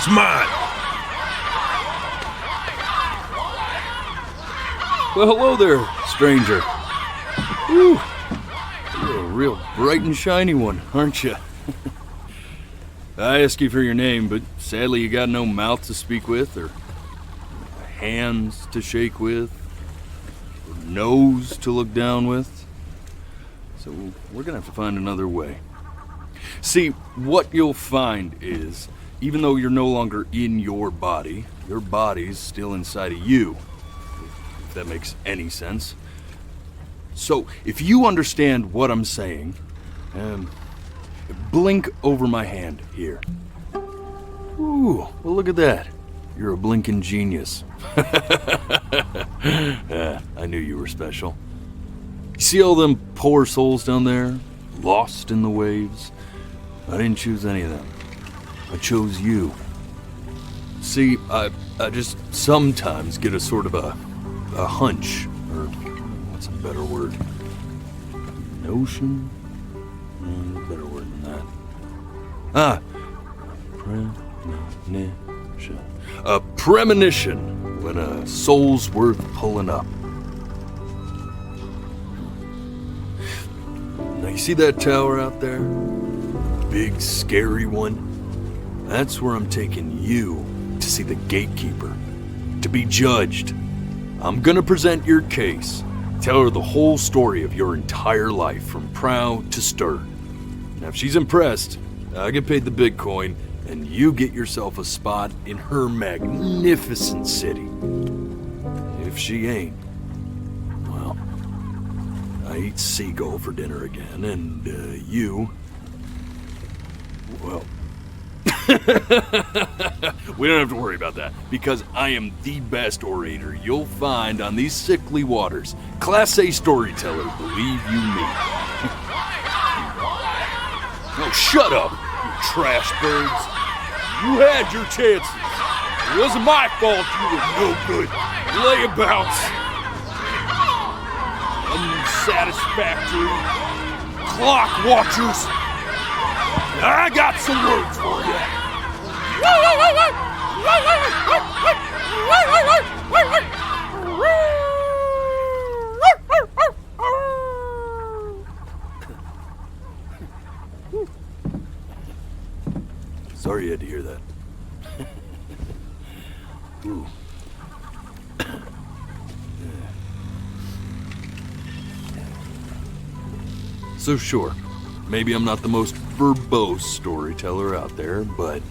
It's mine. Well, hello there, stranger. Whew. You're a real bright and shiny one, aren't you? I asked you for your name, but sadly you got no mouth to speak with, or hands to shake with, or nose to look down with. So we're gonna have to find another way. See, what you'll find is, even though you're no longer in your body's still inside of you. If that makes any sense. So, if you understand what I'm saying, blink over my hand here. Ooh, well look at that. You're a blinking genius. I knew you were special. You see all them poor souls down there, lost in the waves? I didn't choose any of them. I chose you. See, I just sometimes get a sort of a hunch, or what's a better word? Notion? Better word than that. Premonition. A premonition when a soul's worth pulling up. Now you see that tower out there? Big, scary one? That's where I'm taking you to see the gatekeeper, to be judged. I'm gonna present your case, tell her the whole story of your entire life, from prow to stern. Now if she's impressed, I get paid the Bitcoin, and you get yourself a spot in her magnificent city. If she ain't, well, I eat seagull for dinner again, and you, well, we don't have to worry about that, because I am the best orator you'll find on these sickly waters. Class A storyteller, believe you me. Oh, shut up, you trash birds. You had your chances. It wasn't my fault you were no good. Layabouts. Unsatisfactory. Clock watchers. I got some words for you. Sorry you had to hear that. Ooh. So sure, maybe I'm not the most verbose storyteller out there, but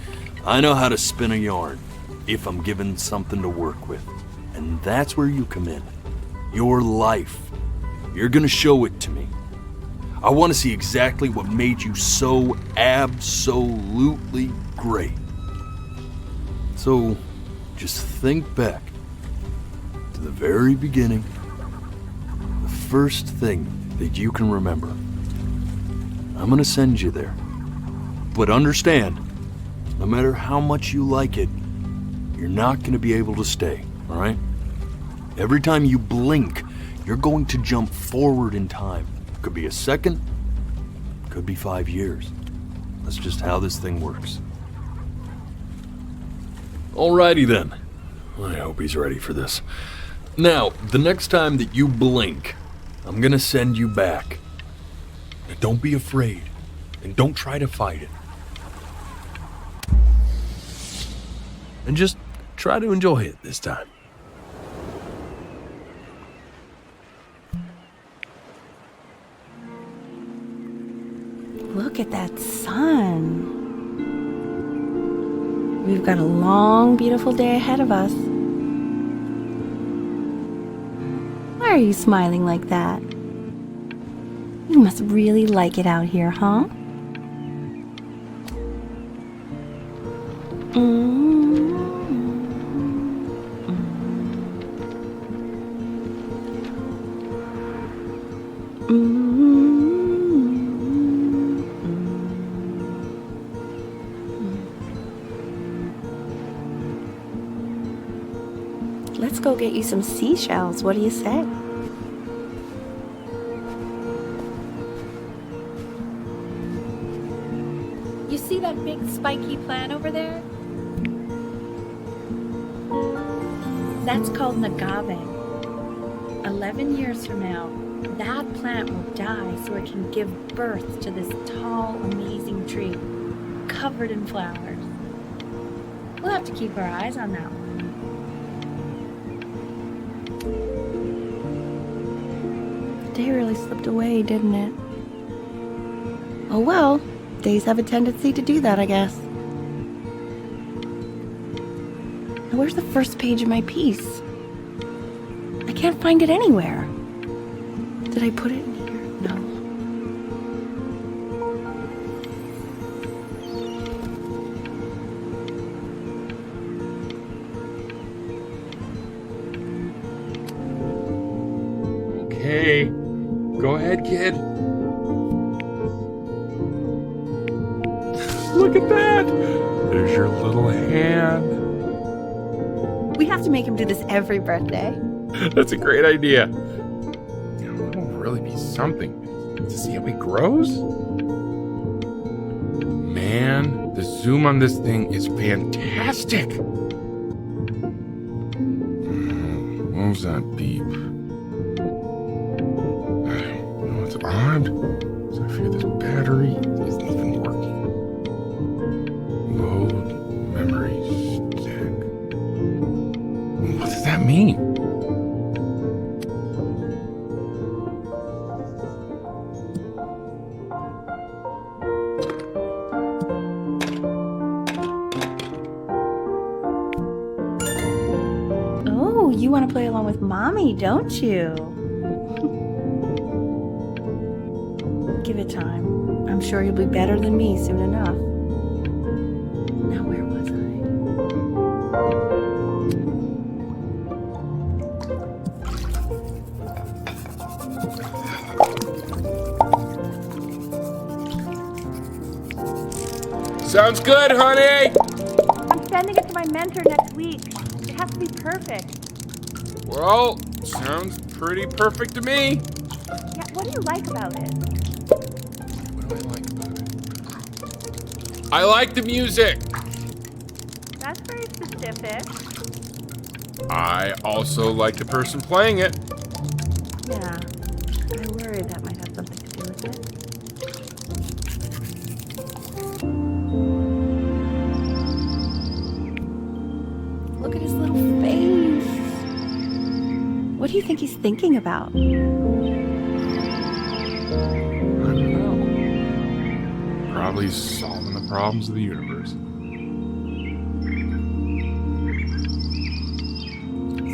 I know how to spin a yarn if I'm given something to work with. And that's where you come in. Your life. You're gonna show it to me. I want to see exactly what made you so absolutely great. So, just think back to the very beginning, the first thing that you can remember. I'm gonna send you there. But understand, no matter how much you like it, you're not gonna be able to stay, all right? Every time you blink, you're going to jump forward in time. Could be a second, could be 5 years. That's just how this thing works. Alrighty then. I hope he's ready for this. Now, the next time that you blink, I'm gonna send you back. Now, don't be afraid, and don't try to fight it. And just try to enjoy it this time. Look at that sun. We've got a long, beautiful day ahead of us. Why are you smiling like that? You must really like it out here, huh? Let's go get you some seashells. What do you say? You see that big spiky plant over there? That's called an agave. 11 years from now, that plant will die so it can give birth to this tall, amazing tree, covered in flowers. We'll have to keep our eyes on that one. The day really slipped away, didn't it? Oh well, days have a tendency to do that, I guess. Now where's the first page of my piece? I can't find it anywhere. Did I put it in here? No. Okay, go ahead, kid. Look at that! There's your little hand. We have to make him do this every birthday. That's a great idea. It'll really be something to see how he grows. Man, the zoom on this thing is fantastic. What was that beep? It's odd. So I fear this battery isn't even working. Load memory stick. What does that mean? Oh, you want to play along with Mommy, don't you? Give it time. I'm sure you'll be better than me soon enough. Now, where was I? Sounds good, honey! I'm sending it to my mentor next week. It has to be perfect. Well, sounds pretty perfect to me. Yeah, what do you like about it? What do I like about it? I like the music. That's very specific. I also like the person playing it. Yeah, I worry that might have something to do with it. Look at his little face. What do you think he's thinking about? I don't know. Probably solving the problems of the universe.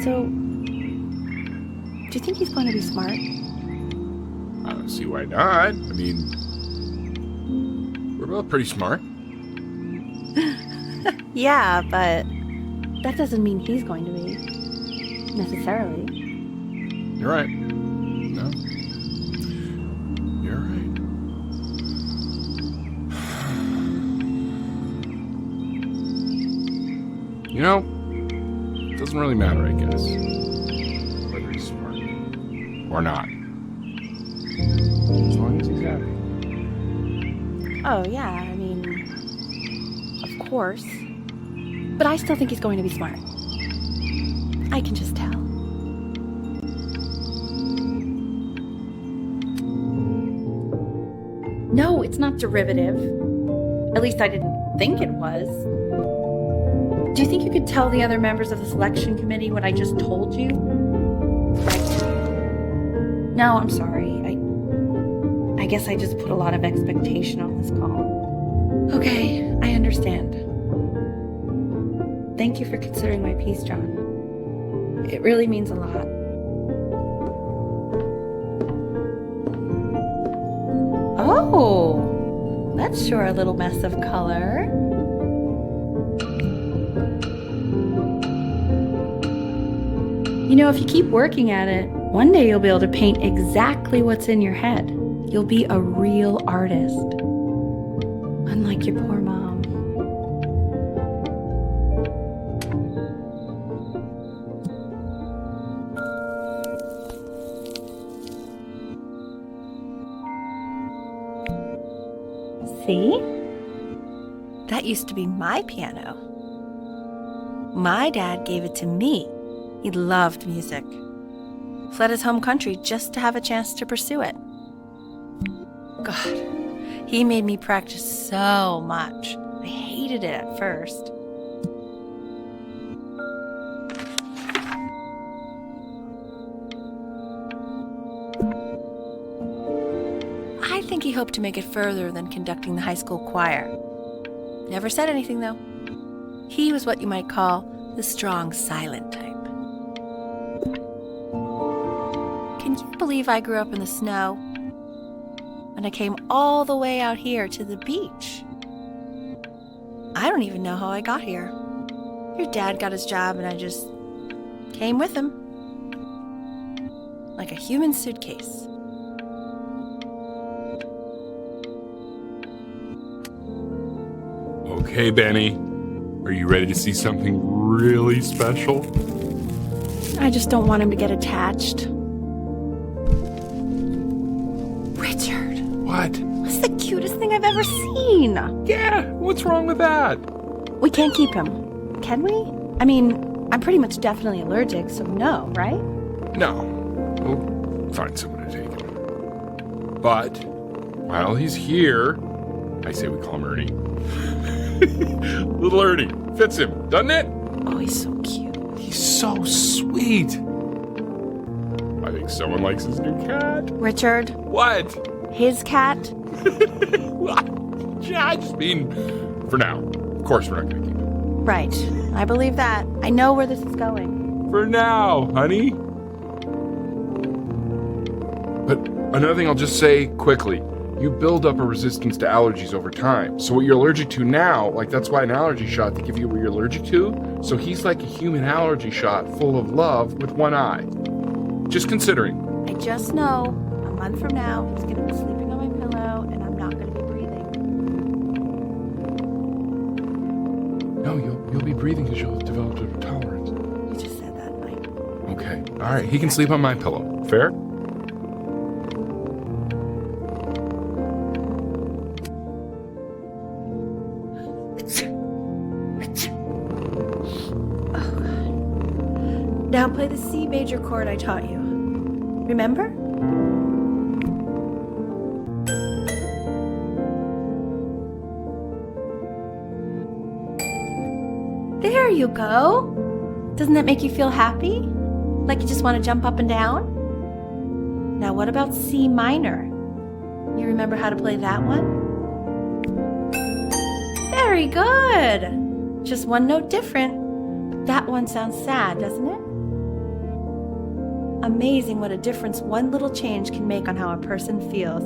So, do you think he's going to be smart? I don't see why not. I mean, we're both pretty smart. Yeah, but that doesn't mean he's going to be. Necessarily. You're right. No. You're right. You know, it doesn't really matter, I guess, whether he's smart or not. As long as he's happy. Oh, yeah, I mean, of course. But I still think he's going to be smart. I can just tell. No, it's not derivative. At least I didn't think it was. Do you think you could tell the other members of the selection committee what I just told you? No, I'm sorry. I guess I just put a lot of expectation on this call. Okay, I understand. Thank you for considering my piece, John. It really means a lot. Oh, that's sure a little mess of color. You know, if you keep working at it, one day you'll be able to paint exactly what's in your head. You'll be a real artist. Unlike your poor mom. See? That used to be my piano. My dad gave it to me. He loved music. Fled his home country just to have a chance to pursue it. God, he made me practice so much. I hated it at first. I think he hoped to make it further than conducting the high school choir. Never said anything, though. He was what you might call the strong, silent type. Can you believe I grew up in the snow? And I came all the way out here to the beach. I don't even know how I got here. Your dad got his job and I just came with him. Like a human suitcase. Okay, Benny. Are you ready to see something really special? I just don't want him to get attached. Richard, What? that's the cutest thing I've ever seen. Yeah, what's wrong with that? We can't keep him, can we? I mean, I'm pretty much definitely allergic, so no, right? No. We'll find someone to take him. But while he's here, I say we call him Ernie. Little Ernie. Fits him, doesn't it? Oh, he's so cute. He's so sweet. I think someone likes his new cat. Richard, What? his cat? Yeah, I just mean, for now. Of course we're not going to keep him. Right, I believe that. I know where this is going. For now, honey. But another thing I'll just say quickly. You build up a resistance to allergies over time. So what you're allergic to now, like that's why an allergy shot to give you what you're allergic to. So he's like a human allergy shot full of love with one eye. Just considering. I just know a month from now, he's going to be sleeping on my pillow and I'm not going to be breathing. No, you'll be breathing because you'll have developed a tolerance. You just said that, Mike. Okay. All right. He can sleep on my pillow. Fair? Now play the C major chord I taught you. Remember? There you go. Doesn't that make you feel happy? Like you just want to jump up and down? Now what about C minor? You remember how to play that one? Very good. Just one note different. But that one sounds sad, doesn't it? Amazing what a difference one little change can make on how a person feels.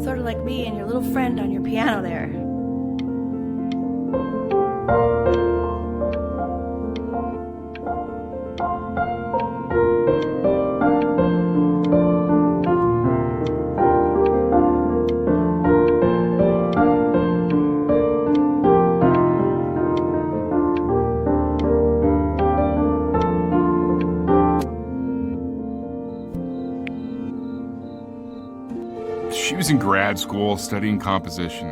Sort of like me and your little friend on your piano there. She was in grad school studying composition.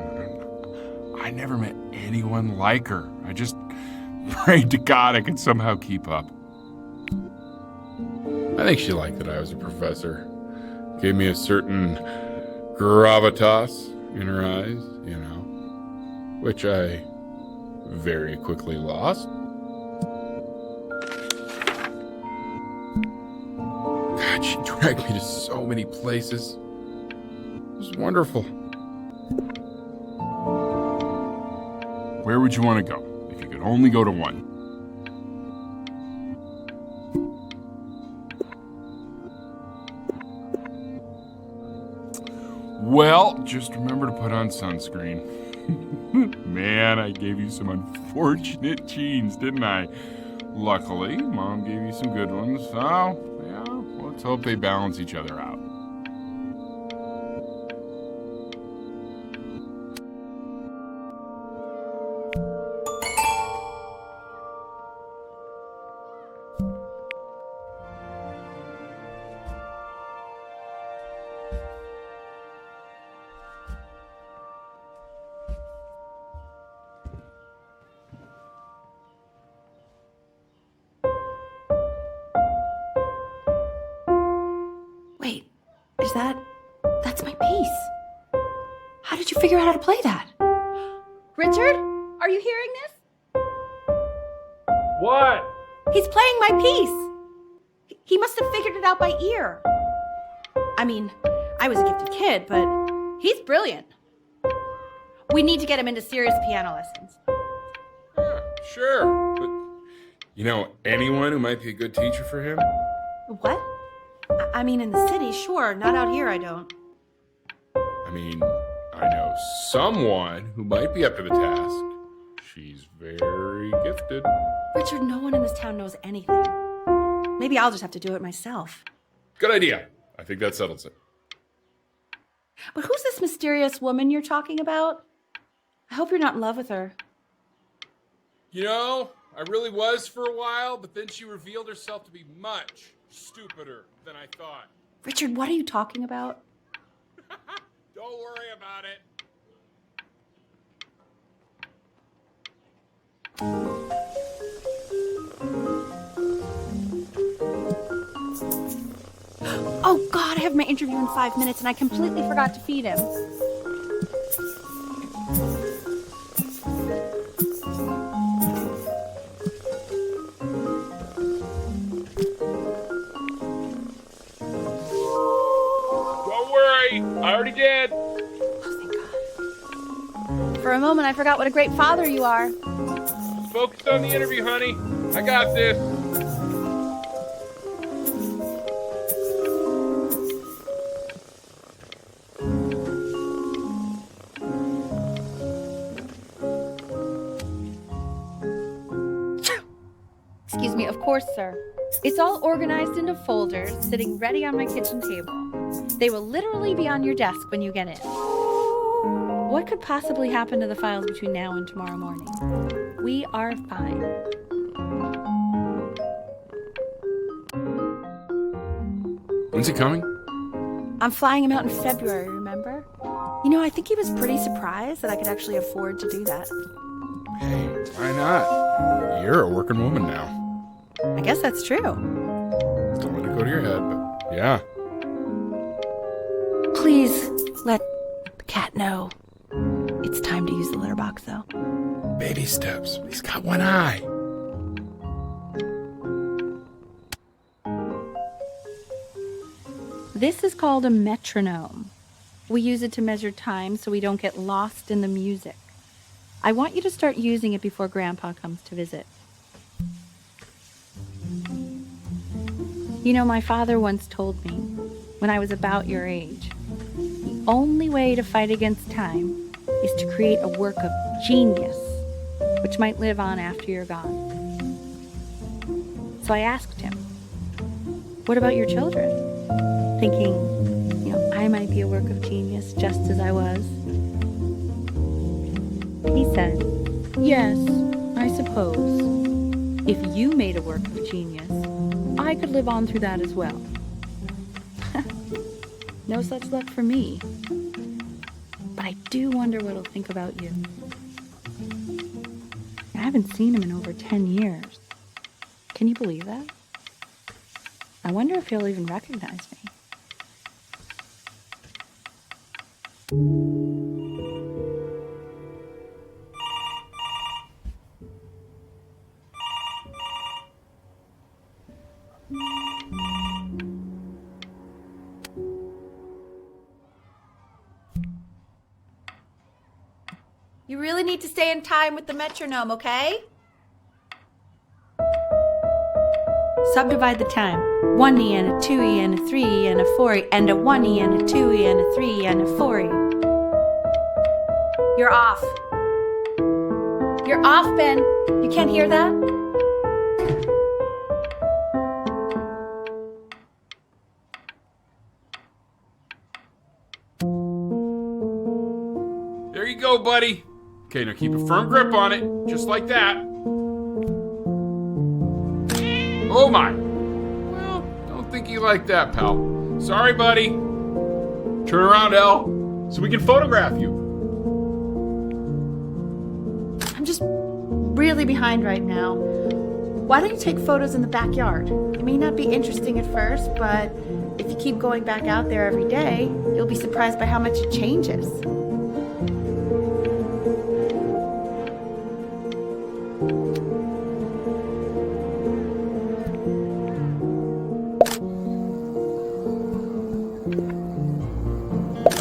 I never met anyone like her. I just prayed to God I could somehow keep up. I think she liked that I was a professor. Gave me a certain gravitas in her eyes, you know, which I very quickly lost. God, she dragged me to so many places. It was wonderful. Where would you want to go if you could only go to one? Well, just remember to put on sunscreen. Man, I gave you some unfortunate genes, didn't I? Luckily, Mom gave you some good ones, so yeah, let's hope they balance each other out. That's my piece. How did you figure out how to play that? Richard, are you hearing this? What? He's playing my piece. He must have figured it out by ear. I mean, I was a gifted kid, but he's brilliant. We need to get him into serious piano lessons. Yeah, sure. But you know anyone who might be a good teacher for him? What? I mean, in the city, sure. Not out here, I don't. I mean, I know someone who might be up to the task. She's very gifted. Richard, no one in this town knows anything. Maybe I'll just have to do it myself. Good idea. I think that settles it. But who's this mysterious woman you're talking about? I hope you're not in love with her. You know, I really was for a while, but then she revealed herself to be much stupider than I thought. Richard, what are you talking about? Don't worry about it. Oh God, I have my interview in 5 minutes and I completely forgot to feed him. Don't worry, I already did. Oh, thank God. For a moment, I forgot what a great father you are. Focus on the interview, honey. I got this. Excuse me, of course, sir. It's all organized into folders, sitting ready on my kitchen table. They will literally be on your desk when you get in. What could possibly happen to the files between now and tomorrow morning? We are fine. When's he coming? I'm flying him out in February, remember? You know, I think he was pretty surprised that I could actually afford to do that. Hey, why not? You're a working woman now. I guess that's true. Don't let it go to your head, but yeah. Please let the cat know. It's time to use the litter box, though. Baby steps. He's got one eye. This is called a metronome. We use it to measure time so we don't get lost in the music. I want you to start using it before Grandpa comes to visit. You know, my father once told me, when I was about your age, the only way to fight against time is to create a work of genius, which might live on after you're gone. So I asked him, what about your children? Thinking, you know, I might be a work of genius just as I was. He said, yes, I suppose. If you made a work of genius, I could live on through that as well. No such luck for me. But I do wonder what he'll think about you. I haven't seen him in over 10 years. Can you believe that? I wonder if he'll even recognize me. You really need to stay in time with the metronome, okay? Subdivide the time. 1E and a 2E and a 3E and a 4E and a 1E and a 2E and a 3E and a 4E. You're off. You're off, Ben. You can't hear that? There you go, buddy. Okay, now keep a firm grip on it, just like that. Oh my. Well, don't think you like that, pal. Sorry, buddy. Turn around, Elle, so we can photograph you. I'm just really behind right now. Why don't you take photos in the backyard? It may not be interesting at first, but If you keep going back out there every day, you'll be surprised by how much it changes.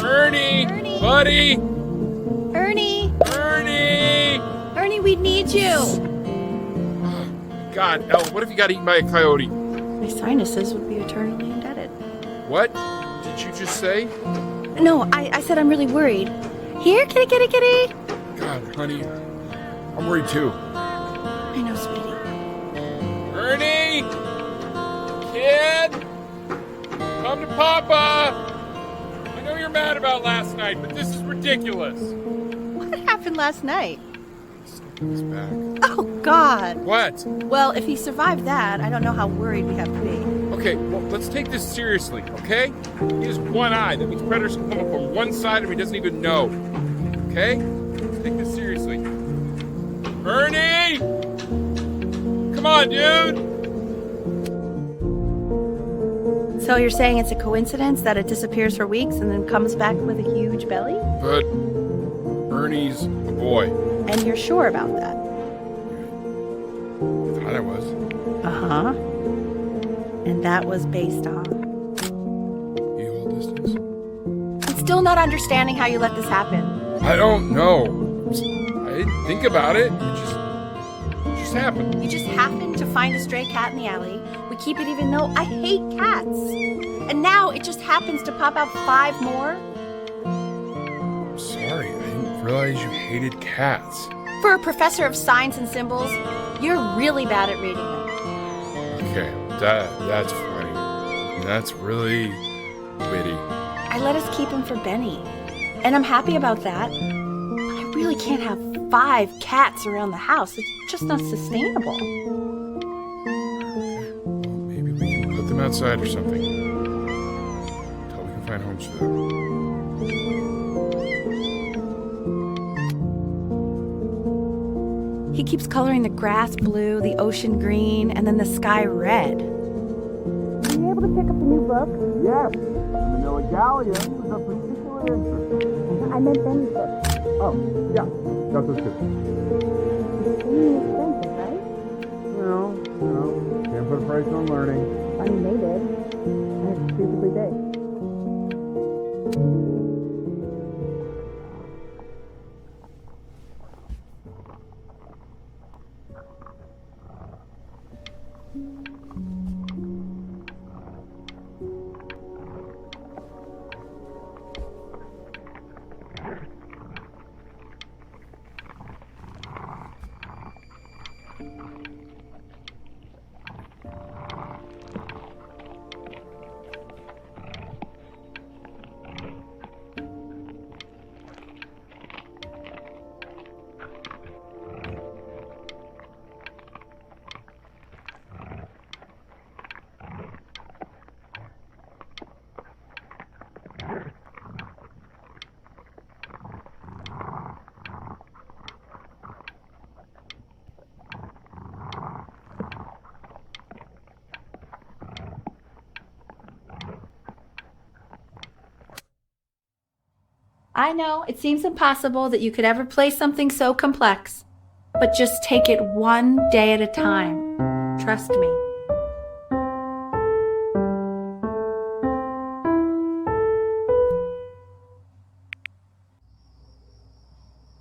Ernie! Ernie! Buddy! Ernie! Ernie! Ernie, we need you! God, Elle, what if you got eaten by a coyote? My sinuses would be eternally indebted. What did you just say? No, I said I'm really worried. Here, kitty, kitty, kitty! God, honey, I'm worried too. I know, sweetie. Ernie! Kid! Come to Papa! I know you're mad about last night, but this is ridiculous. What happened last night? Stuck in his back. Oh, God. What? Well, if he survived that, I don't know how worried we have to be. Okay, well, let's take this seriously, okay? He has one eye. That means predators can come up on one side and he doesn't even know. Okay? Let's take this seriously. Ernie! Come on, dude! So you're saying it's a coincidence that it disappears for weeks and then comes back with a huge belly? But Ernie's a boy. And you're sure about that? I thought I was. Uh-huh. And that was based on? Equal distance. I'm still not understanding how you let this happen. I don't know. I didn't think about it. It just happened. You just happened to find a stray cat in the alley. We keep it even though I hate cats. And now it just happens to pop out 5 more? I'm sorry. I didn't realize you hated cats. For a professor of signs and symbols, you're really bad at reading them. Okay, that's funny. That's really witty. I let us keep him for Benny. And I'm happy about that. But I really can't have 5 cats around the house. It's just not sustainable. Well, maybe we can put them outside or something. Until we can find homes for them. He keeps coloring the grass blue, the ocean green, and then the sky red. Were you able to pick up the new book? Yes, Manila Galleon was of particular interest. I meant Benny's book. Oh, yeah, got those too. It's really expensive, right? Can't put a price on learning. I mean, they did. And it's stupidly big. I know, it seems impossible that you could ever play something so complex. But just take it one day at a time. Trust me.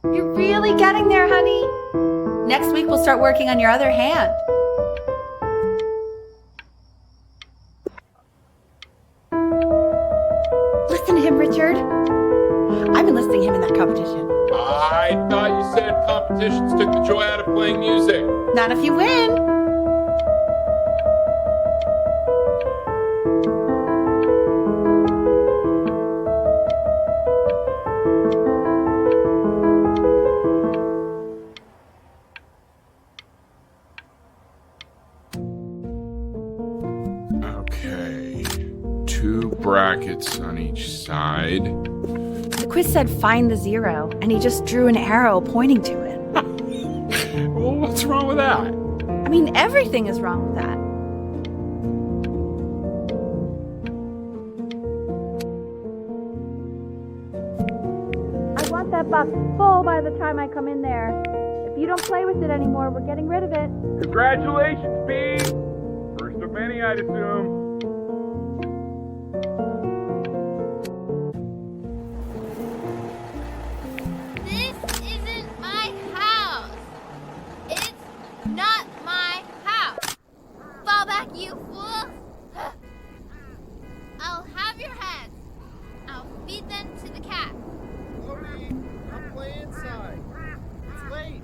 You're really getting there, honey. Next week we'll start working on your other hand. Listen to him, Richard. I've been listening to him in that competition. I thought you said competitions took the joy out of playing music. Not if you win. Okay. 2 brackets on each side. The quiz said find the 0, and he just drew an arrow pointing to it. Well, what's wrong with that? I mean, everything is wrong with that. box full by the time I come in there. If you don't play with it anymore, we're getting rid of it. Congratulations, B! First of many, I'd assume. This isn't my house. It's not my house. Fall back, you fool. I'll have your heads. I'll feed them to the cat. Chloe, I'm playing inside. It's late.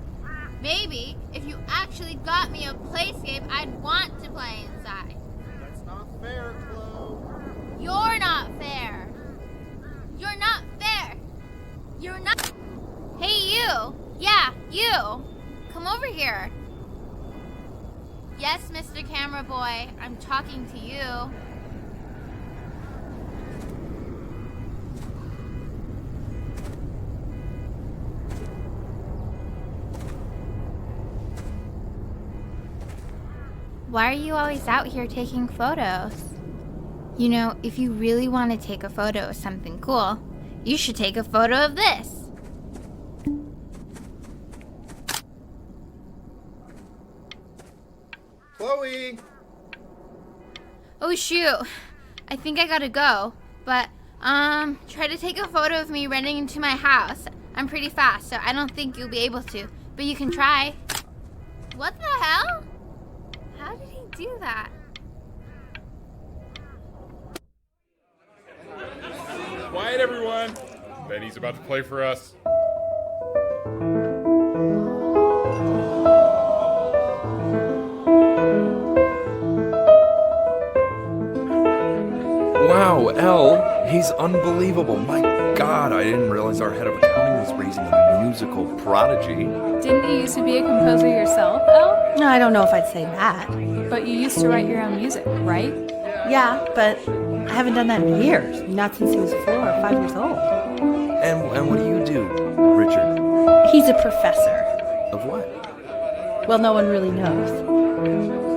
Maybe if you actually got me a playscape, I'd want to play inside. That's not fair, Chloe. You're not fair. You're not fair. You're not. Hey, you. Yeah, you. Come over here. Yes, Mr. Camera Boy, I'm talking to you. Why are you always out here taking photos? You know, if you really want to take a photo of something cool, you should take a photo of this. Chloe! Oh shoot, I think I gotta go. But, try to take a photo of me running into my house. I'm pretty fast, so I don't think you'll be able to. But you can try. What the hell? How did he do that? Quiet, everyone. Benny's about to play for us. Wow, Elle, he's unbelievable. My God, I didn't realize our head of accounting was raising a musical prodigy. Didn't you used to be a composer yourself, Elle? No, I don't know if I'd say that. But you used to write your own music, right? Yeah, but I haven't done that in years. Not since he was 4 or 5 years old. And what do you do, Richard? He's a professor. Of what? Well, no one really knows.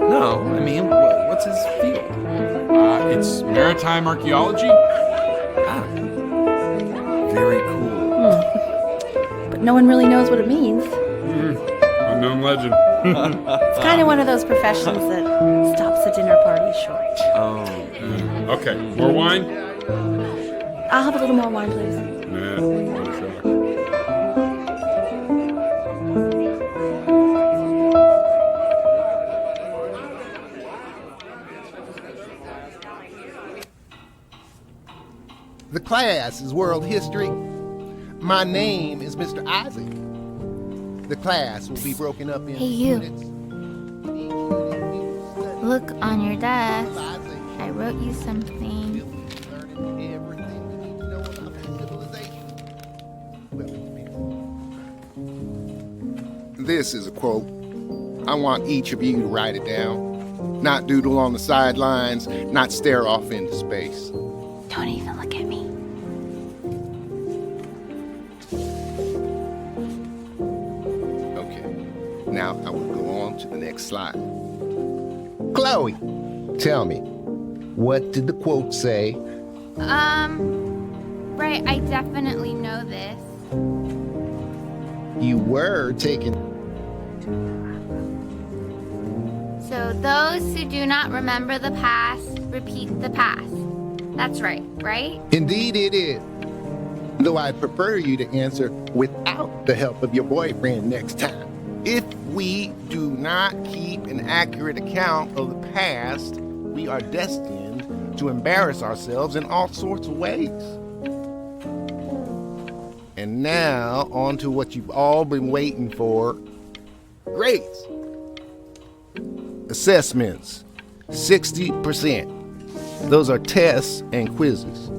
No, I mean, what's his field? It's maritime archaeology. Ah, very cool. But no one really knows what it means. Unknown legend. It's kind of one of those professions that stops a dinner party short. Oh. Okay, more wine? I'll have a little more wine, please. Nah, no shot. The class is world history. My name is Mr. Isaac. The class will be broken up in Hey, you. units. In each unit, we will study Look on your desk. civilization. I wrote you something. Learning everything we need to know about this civilization. Well, this is a quote. I want each of you to write it down. Not doodle on the sidelines, not stare off into space. Don't even look at me. Okay, now I will go on to the next slide. Chloe, tell me, what did the quote say? Right, I definitely know this. You were taking... So those who do not remember the past, repeat the past. That's right, right? Indeed it is. Though I'd prefer you to answer without the help of your boyfriend next time. If we do not keep an accurate account of the past, we are destined to embarrass ourselves in all sorts of ways. And now, on to what you've all been waiting for. Grades. Assessments, 60%. Those are tests and quizzes.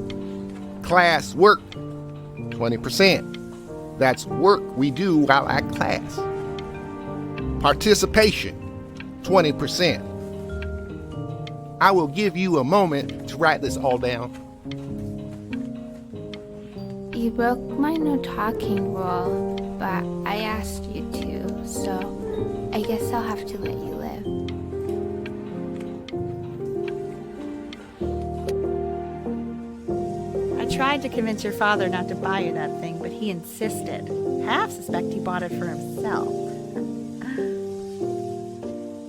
Class work, 20%. That's work we do while at class. Participation, 20%. I will give you a moment to write this all down. You broke my no talking rule, but I asked you to, so I guess I'll have to let you live. tried to convince your father not to buy you that thing, but he insisted. Half suspect he bought it for himself.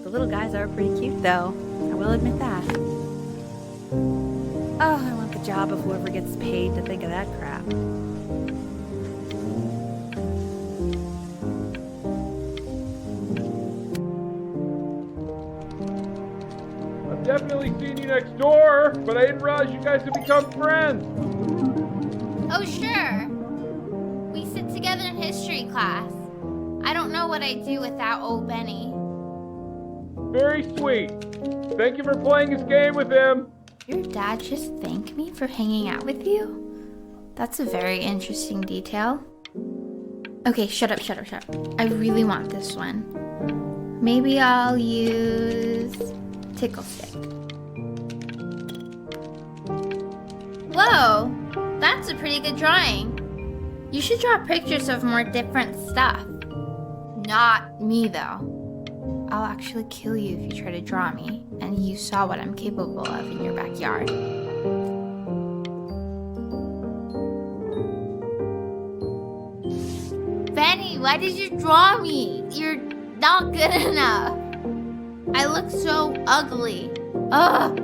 The little guys are pretty cute, though. I will admit that. Oh, I want the job of whoever gets paid to think of that crap. I've definitely seen you next door, but I didn't realize you guys had become friends. Oh, sure. We sit together in history class. I don't know what I'd do without old Benny. Very sweet. Thank you for playing this game with him. Your dad just thanked me for hanging out with you? That's a very interesting detail. Okay, shut up. I really want this one. Maybe I'll use Tickle Stick. Whoa, that's a pretty good drawing. You should draw pictures of more different stuff. Not me, though. I'll actually kill you if you try to draw me, and you saw what I'm capable of in your backyard. Benny, why did you draw me? You're not good enough. I look so ugly. Ugh.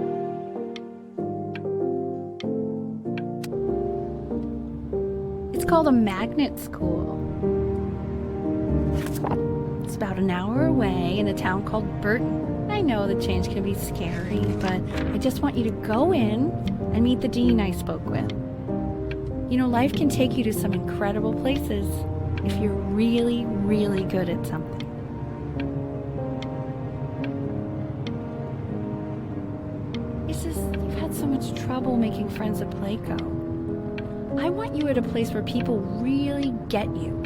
It's called a magnet school. It's about an hour away in a town called Burton. I know the change can be scary, but I just want you to go in and meet the dean I spoke with. You know, life can take you to some incredible places if you're really, really good at something. It's just, you've had so much trouble making friends at Playco. I want you at a place where people really get you.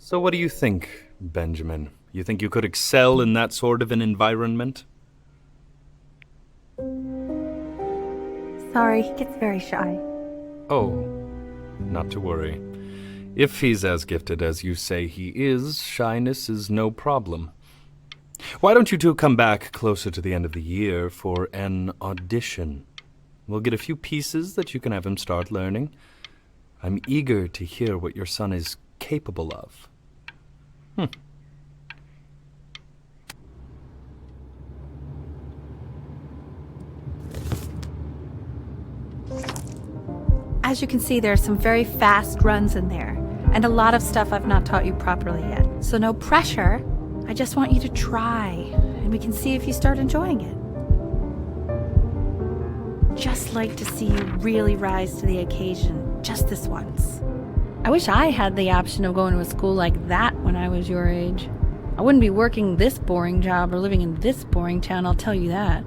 So what do you think, Benjamin? You think you could excel in that sort of an environment? Sorry, he gets very shy. Oh, not to worry. If he's as gifted as you say he is, shyness is no problem. Why don't you two come back closer to the end of the year for an audition? We'll get a few pieces that you can have him start learning. I'm eager to hear what your son is capable of. As you can see, there are some very fast runs in there, and a lot of stuff I've not taught you properly yet. So no pressure. I just want you to try, and we can see if you start enjoying it. Just like to see you really rise to the occasion, just this once. I wish I had the option of going to a school like that when I was your age. I wouldn't be working this boring job or living in this boring town, I'll tell you that.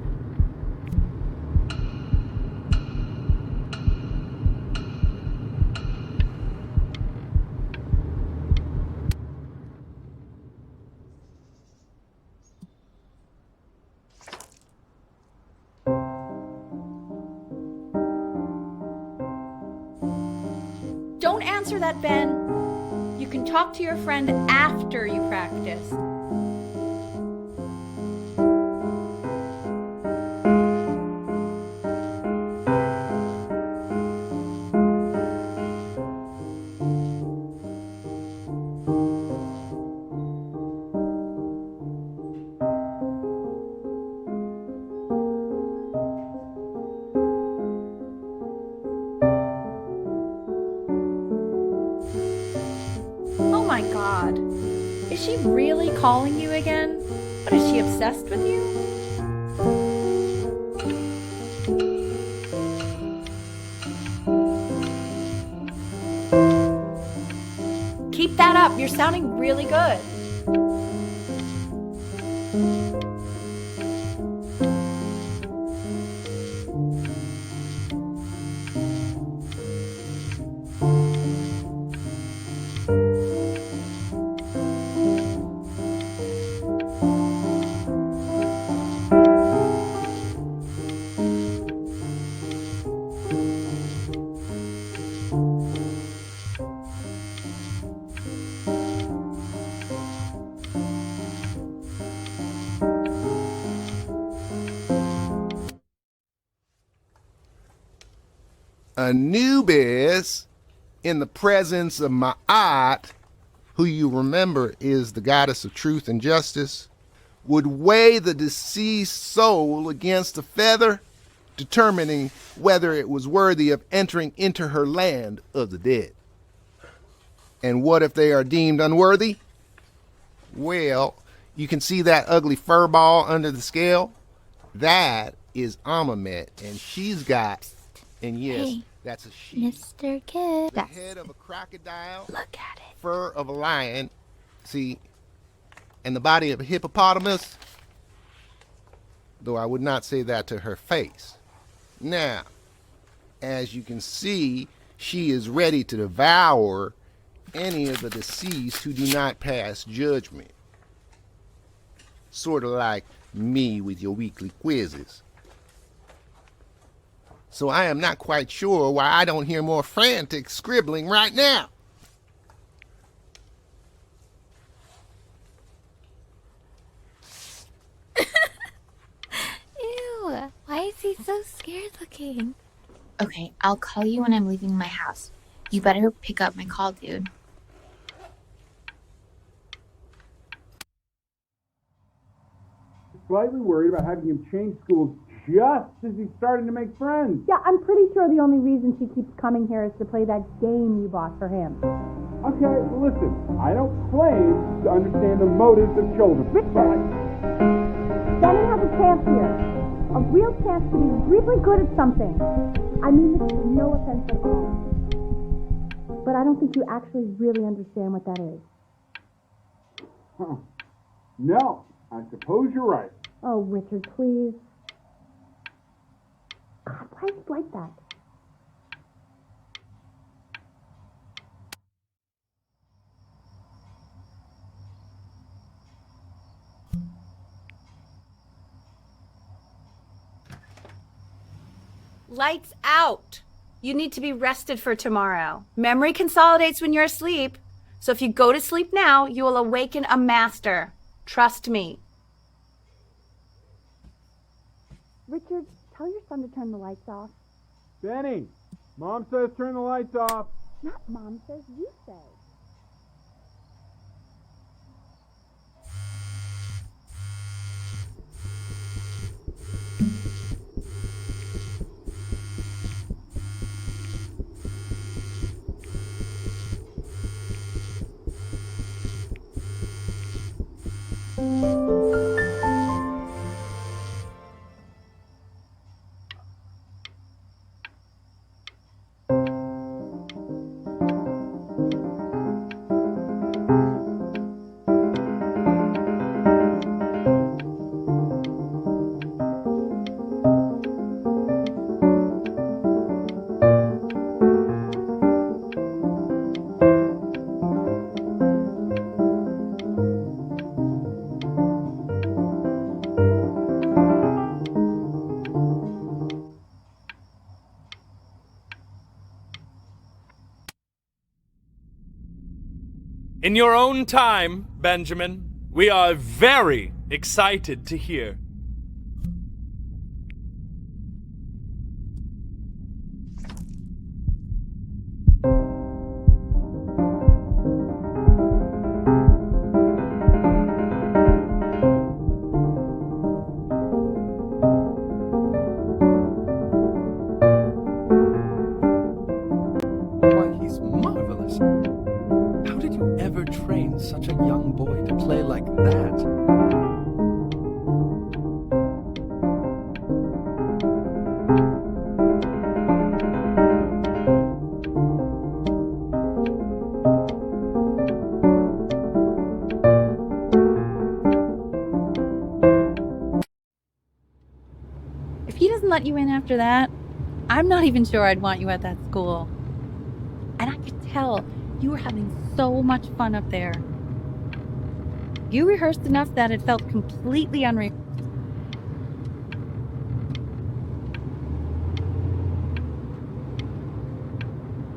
Don't answer that, Ben. You can talk to your friend after you practice. Oh my God. Is she really calling you again? What, is she obsessed with you? Keep that up. You're sounding really good. Anubis, in the presence of Ma'at, who you remember is the goddess of truth and justice, would weigh the deceased soul against a feather, determining whether it was worthy of entering into her land of the dead. And what if they are deemed unworthy? Well, you can see that ugly fur ball under the scale? That is Amamet, and she's got, and yes, Hey, that's a she. Mr. Kid. The head of a crocodile, Look at it. fur of a lion, see, and the body of a hippopotamus, though I would not say that to her face. Now, as you can see, she is ready to devour any of the deceased who do not pass judgment. Sort of like me with your weekly quizzes. So I am not quite sure why I don't hear more frantic scribbling right now. Ew, why is he so scared looking? Okay, I'll call you when I'm leaving my house. You better pick up my call, dude. Slightly worried about having him change schools just as he's starting to make friends. Yeah, I'm pretty sure the only reason she keeps coming here is to play that game you bought for him. Okay, listen, I don't claim to understand the motives of children. Richard! Benny has a chance here. A real chance to be really good at something. I mean this with no offense at all. But I don't think you actually really understand what that is. Huh. No, I suppose you're right. Oh, Richard, please. God, why is he like that? Lights out. You need to be rested for tomorrow. Memory consolidates when you're asleep. So if you go to sleep now, you will awaken a master. Trust me. Richard, tell your son to turn the lights off. Benny, Mom says turn the lights off. Not Mom says, you say. In your own time, Benjamin, we are very excited to hear. Why, he's marvelous. How did you ever train such a young boy to play like that? If he doesn't let you in after that, I'm not even sure I'd want you at that school. And I could tell you were having so much fun up there. You rehearsed enough that it felt completely unreal.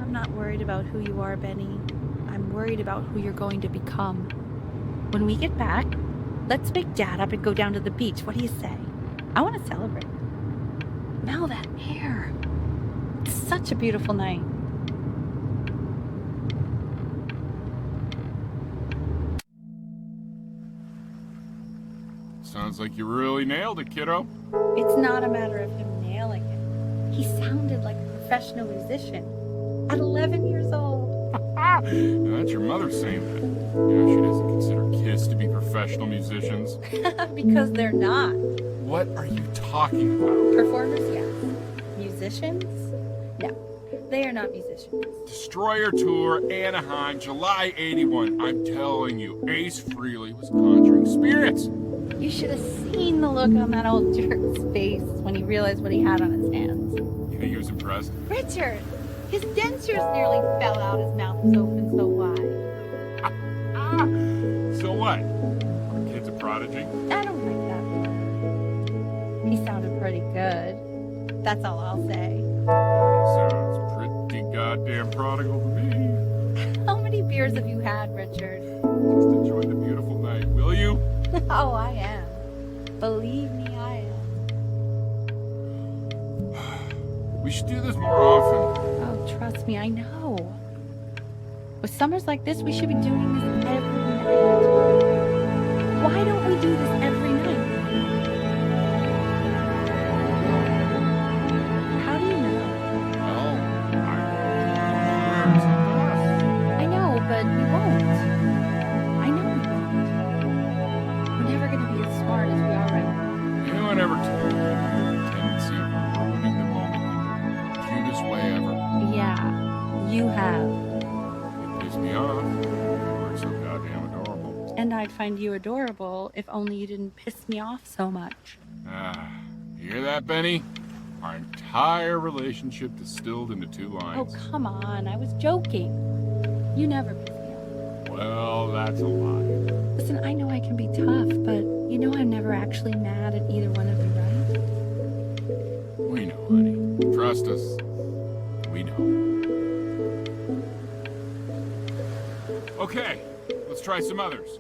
I'm not worried about who you are, Benny. I'm worried about who you're going to become. When we get back, let's wake Dad up and go down to the beach. What do you say? I want to celebrate. Smell that air. It's such a beautiful night. Sounds like you really nailed it, kiddo. It's not a matter of him nailing it. He sounded like a professional musician at 11 years old. Now, that's your mother saying that. Yeah, she doesn't consider kids to be professional musicians. Because they're not. What are you talking about? Performers, yes. Musicians? No, they are not musicians. Destroyer Tour, Anaheim, July 81. I'm telling you, Ace Frehley was conjuring spirits. You should have seen the look on that old jerk's face when he realized what he had on his hands. You think he was impressed? Richard! His dentures nearly fell out. His mouth was open so wide. So what? Our kid's a prodigy? I don't like that word. He sounded pretty good. That's all I'll say. Sounds pretty goddamn prodigal to me. How many beers have you had, Richard? Just enjoy the beautiful night, will you? Oh, I am. Believe me, I am. We should do this more often. Oh, trust me, I know. With summers like this, we should be doing this every night. Why don't we do this every night? How do you know? Well, I know, but we won't. I know we won't. We're never going to be as smart as we are right now. anyone ever told you the tendency of ruining the moment in the cutest way ever? Yeah, you have. It pissed me off. You were so goddamn adorable. And I'd find you adorable if only you didn't piss me off so much. You hear that, Benny? Our entire relationship distilled into 2 lines. Oh, come on. I was joking. You never piss me off. Well, that's a lie. Listen, I know I can be tough, but you know I'm never actually mad at either one of you, right? We know, honey. Trust us. We know. Okay, let's try some others.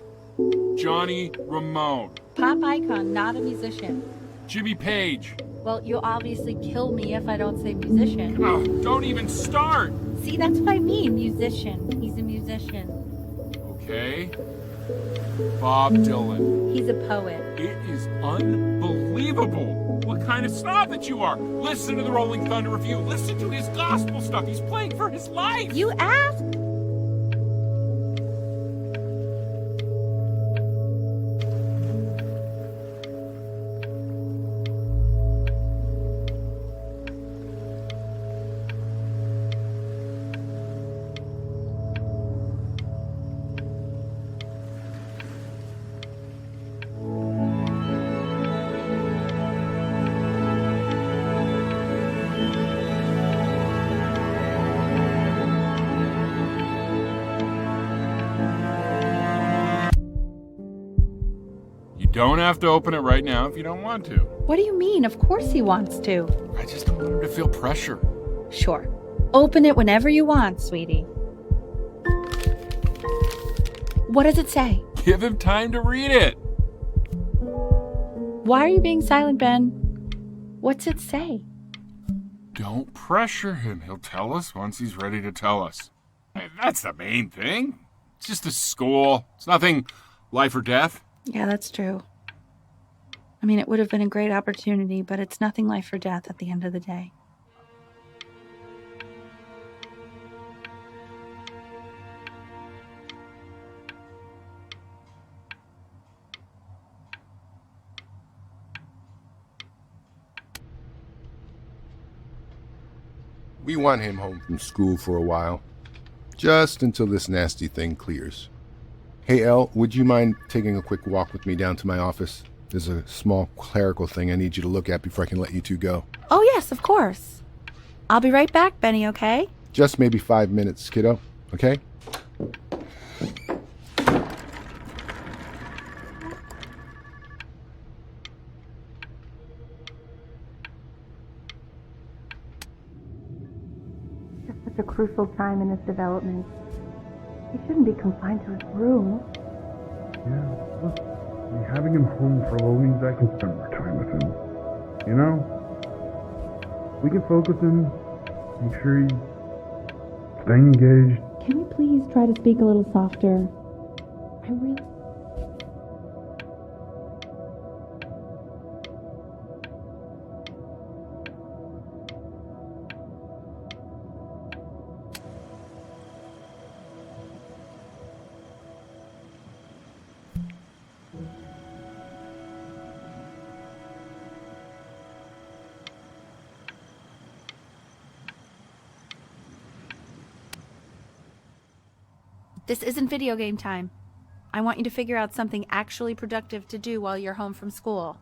Johnny Ramone. Pop icon, not a musician. Jimmy Page. Well, you'll obviously kill me if I don't say musician. Oh, don't even start! See, that's what I mean, musician. He's a musician. Okay. Bob Dylan. He's a poet. It is unbelievable what kind of snob that you are. Listen to the Rolling Thunder Review. Listen to his gospel stuff. He's playing for his life. You asked? Don't have to open it right now if you don't want to. What do you mean? Of course he wants to. I just don't want him to feel pressure. Sure. Open it whenever you want, sweetie. What does it say? Give him time to read it. Why are you being silent, Ben? What's it say? Don't pressure him. He'll tell us once he's ready to tell us. Hey, that's the main thing. It's just a school. It's nothing life or death. Yeah, that's true. I mean, it would have been a great opportunity, but it's nothing life or death at the end of the day. We want him home from school for a while, just until this nasty thing clears. Hey, Elle, would you mind taking a quick walk with me down to my office? There's a small clerical thing I need you to look at before I can let you two go. Oh, yes, of course. I'll be right back, Benny, okay? Just maybe 5 minutes, kiddo, okay? It's such a crucial time in his development. He shouldn't be confined to his room. Yeah, look, having him home for a little means I can spend more time with him. You know? We can focus him Make sure you stay engaged. Can we please try to speak a little softer? I really... This isn't video game time. I want you to figure out something actually productive to do while you're home from school.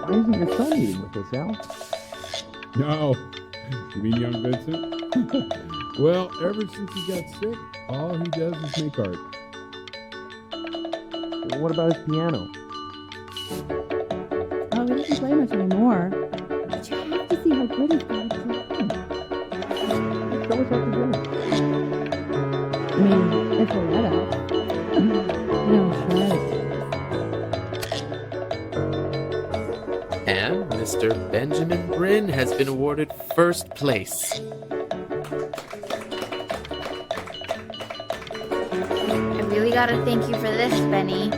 Why isn't your son eating with us, Al? No. You mean young Vincent? Well, ever since he got sick, all he does is make art. What about his piano? Oh, he doesn't play much anymore. But you have to see how good he's got it playing. Show us how to do it. I mean, if they let us. No, try. And Mr. Benjamin Bryn has been awarded first place. I really gotta thank you for this, Benny.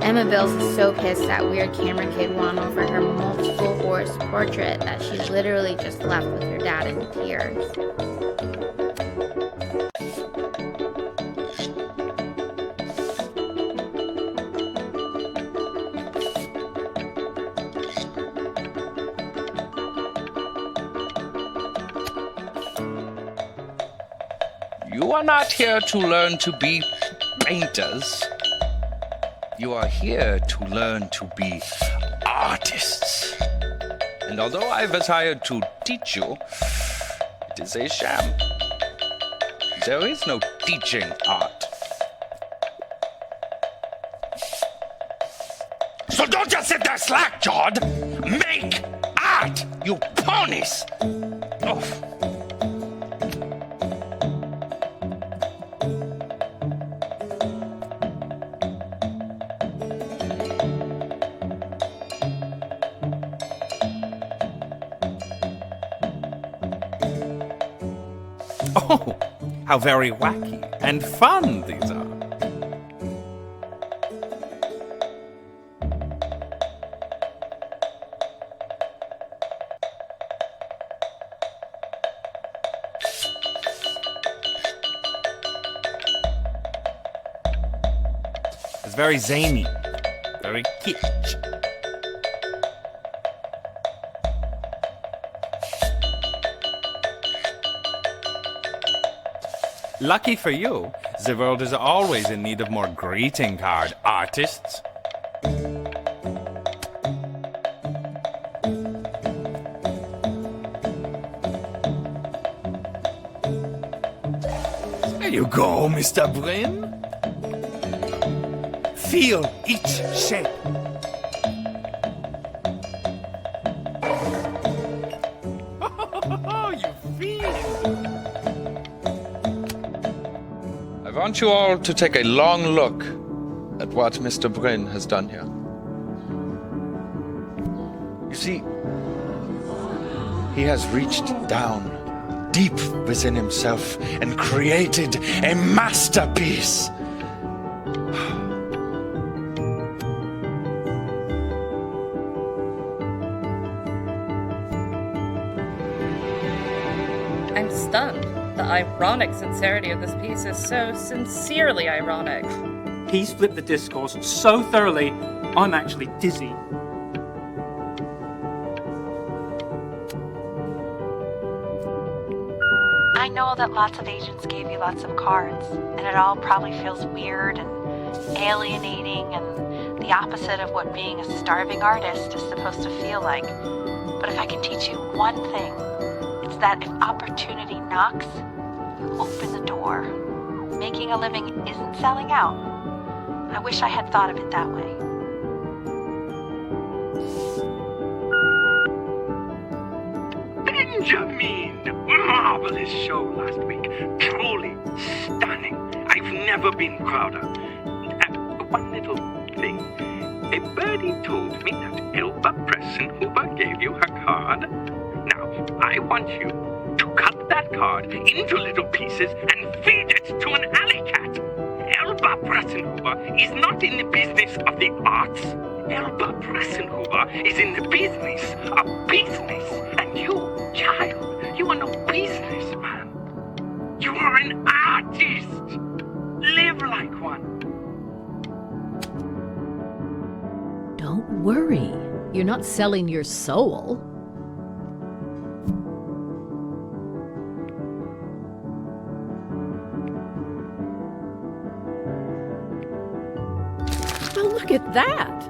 Emma Bills is so pissed that weird camera kid won over her multiple horse portrait that she literally just left with her dad in tears. You are not here to learn to be painters. You are here to learn to be artists. And although I was hired to teach you, it is a sham. There is no teaching art. So don't just sit there slack-jawed. Make art, you ponies! Oh. Oh, how very wacky and fun these are. It's very zany, very kitsch. Lucky for you, the world is always in need of more greeting card artists. There you go, Mr. Bryn. Feel each shape. You fiend! I want you all to take a long look at what Mr. Bryn has done here. You see, he has reached down deep within himself and created a masterpiece. I'm stunned. The ironic sincerity of this piece is so sincerely ironic. He's flipped the discourse so thoroughly, I'm actually dizzy. I know that lots of agents gave you lots of cards, and it all probably feels weird and alienating, and the opposite of what being a starving artist is supposed to feel like. But if I can teach you one thing, it's that if opportunity knocks, you open the door. Making a living isn't selling out. I wish I had thought of it that way. Benjamin! Marvelous show last week. Truly stunning. I've never been prouder. One little thing. A birdie told me that Elba Pressenhuber gave you her card. Now, I want you to cut that card into little pieces and feed it to an alley cat. Elba Pressenhuber is not in the business of the arts. Elba Pressenhuber is in the business of business. And you, child, you are no businessman. You are an artist. Live like one. Don't worry. You're not selling your soul. Well, look at that.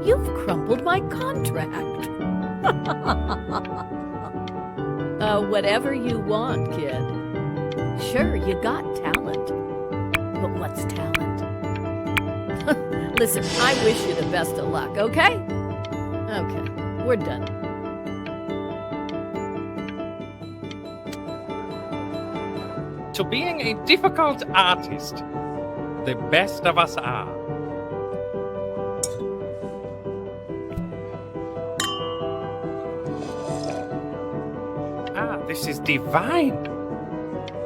You've crumpled my contract. Whatever you want, kid. Sure, you got talent. But what's talent? Listen, I wish you the best of luck, okay? Okay, we're done. To being a difficult artist, the best of us are. This is divine.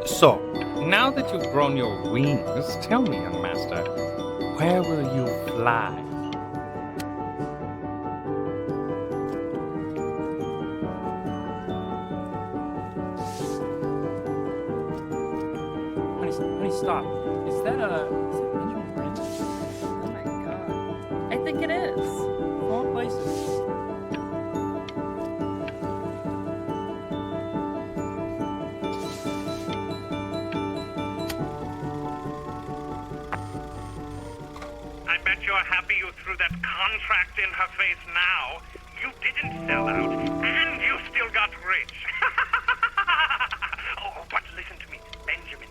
So, now that you've grown your wings, tell me, young master, where will you fly? Honey, stop. Is that Benjamin Brinn? Oh my god. I think it is. Of all places. You're happy you threw that contract in her face now. You didn't sell out, and you still got rich. Oh, but listen to me, Benjamin.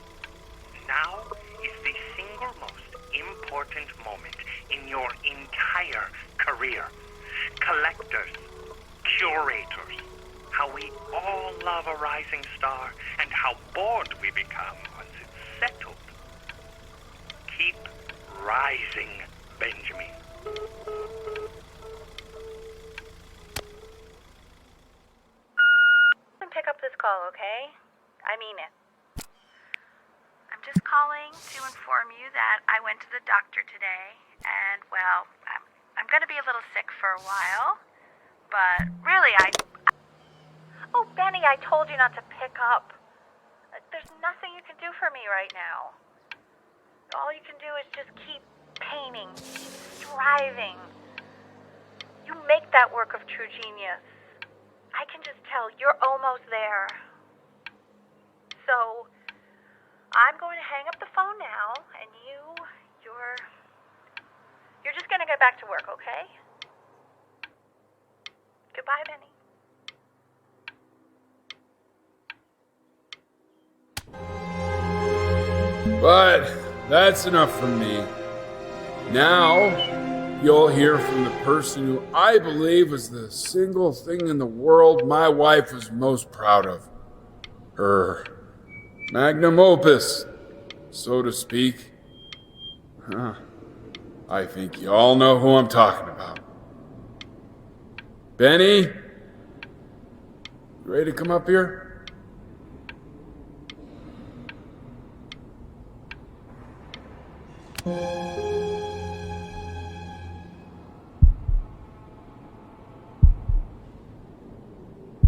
Now is the single most important moment in your entire career. Collectors, curators, how we all love a rising star, and how bored we become once it's settled. Keep rising, Benjamin. Pick up this call, okay? I mean it. I'm just calling to inform you that I went to the doctor today, and, well, I'm going to be a little sick for a while, but really, Oh, Benny, I told you not to pick up. There's nothing you can do for me right now. All you can do is just keep painting, keep striving. You make that work of true genius. I can just tell you're almost there. So, I'm going to hang up the phone now, and you're just going to get back to work, okay? Goodbye, Benny. But that's enough from me. Now, you'll hear from the person who I believe was the single thing in the world my wife was most proud of. Her magnum opus, so to speak. I think you all know who I'm talking about. Benny? You ready to come up here?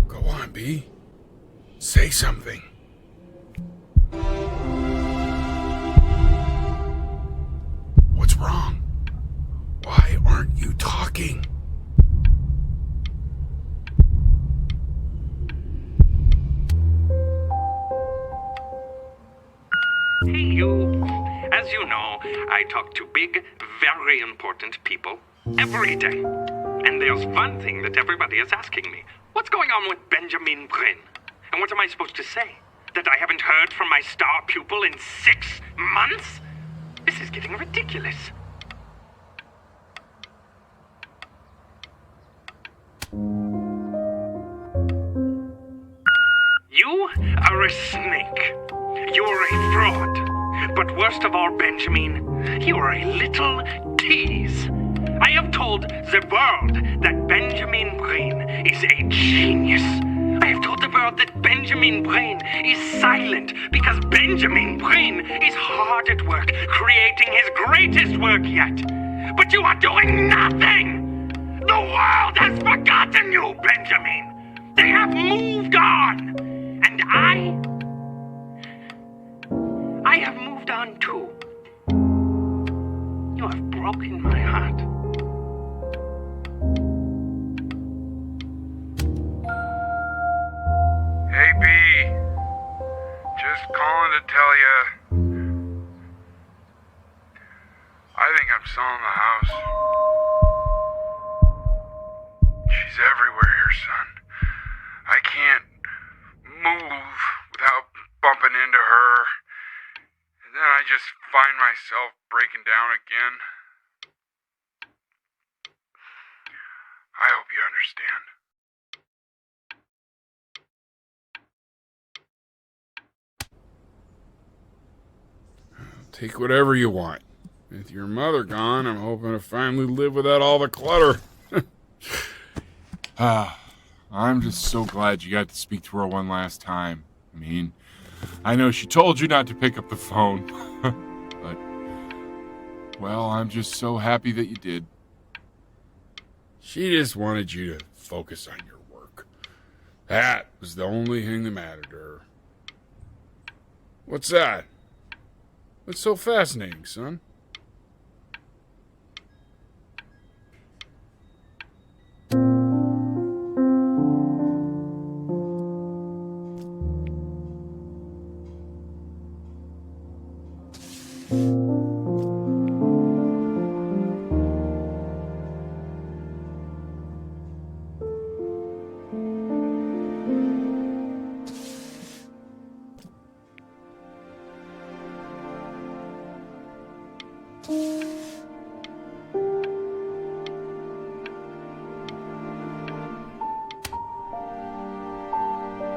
Go on, B. Say something. What's wrong? Why aren't you talking? Hey, you. As you know, I'd talk to big, very important people every day. And there's one thing that everybody is asking me. What's going on with Benjamin Bryn? And what am I supposed to say? That I haven't heard from my star pupil in 6 months? This is getting ridiculous. You are a snake. You are a fraud. But worst of all, Benjamin, you are a little tease. I have told the world that Benjamin Bryn is a genius. I have told the world that Benjamin Bryn is silent because Benjamin Bryn is hard at work creating his greatest work yet. But you are doing nothing! The world has forgotten you, Benjamin! They have moved on! And I have moved on too. You have broken my heart. Hey, B. Just calling to tell you. I think I'm selling the house. She's everywhere here, son. I can't move without bumping into her. And then I just find myself breaking down again. I hope you understand. Take whatever you want. With your mother gone, I'm hoping to finally live without all the clutter. I'm just so glad you got to speak to her one last time. I mean, I know she told you not to pick up the phone, but, well, I'm just so happy that you did. She just wanted you to focus on your work. That was the only thing that mattered to her. What's that? What's so fascinating, son?